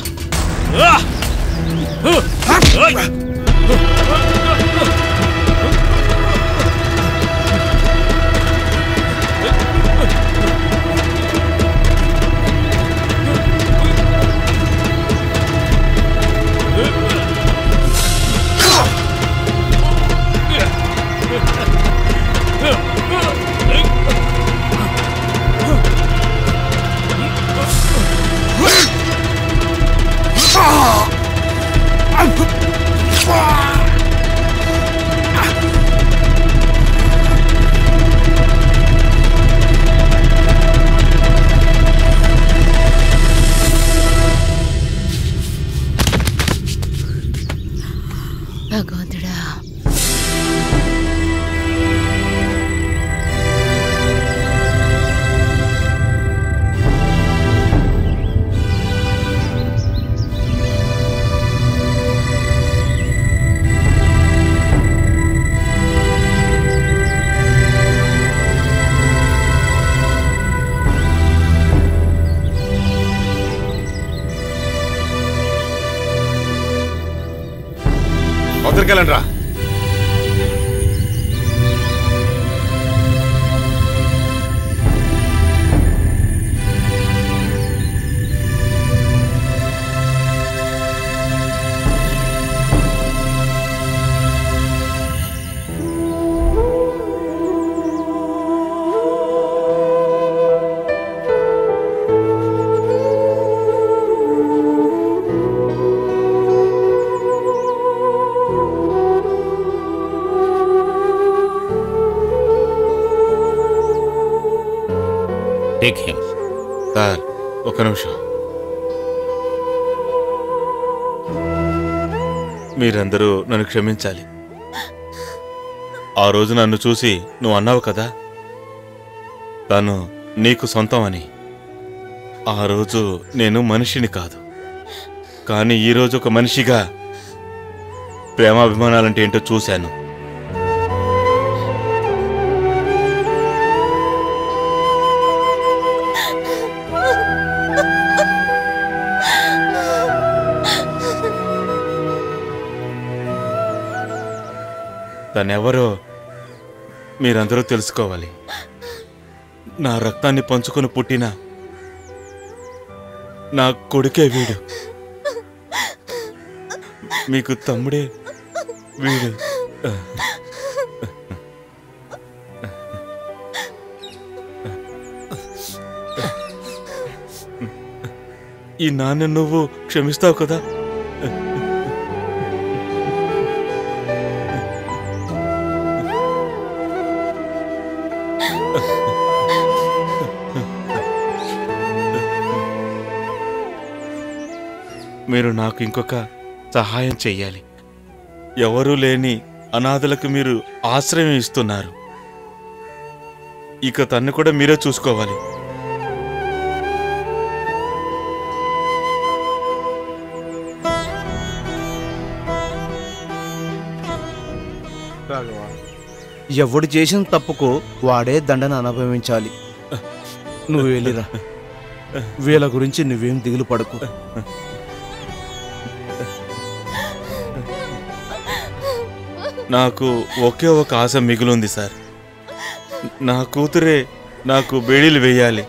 తీసుకెళ్ళండి రా. Take him. సార్ ఒక నిమిషం. మీరందరూ నన్ను క్షమించాలి. ఆ రోజు నన్ను చూసి నువ్వు అన్నావు కదా తను నీకు సొంతం అని. ఆ రోజు నేను మనిషిని కాదు, కానీ ఈరోజు ఒక మనిషిగా ప్రేమాభిమానాలంటే ఏంటో చూశాను. తనెవరో మీరందరూ తెలుసుకోవాలి. నా రక్తాన్ని పంచుకొని పుట్టిన నా కొడుకే వీడు. మీకు తమ్ముడే వీడు. ఈ నాన్న నువ్వు క్షమిస్తావు కదా? మీరు నాకు ఇంకొక సహాయం చెయ్యాలి. ఎవరూ లేని అనాథలకు మీరు ఆశ్రయం ఇస్తున్నారు. ఇక తన్ను కూడా మీరే చూసుకోవాలి. ఎవడు చేసిన తప్పుకు వాడే దండన అనుభవించాలి. నువ్వు వెళ్ళిరా. వీళ్ళ గురించి నువ్వేం దిగులు పడకు. నాకు ఒకే ఒక ఆశ మిగిలింది సార్. నా కూతురే నాకు బేడీలు వేయాలి.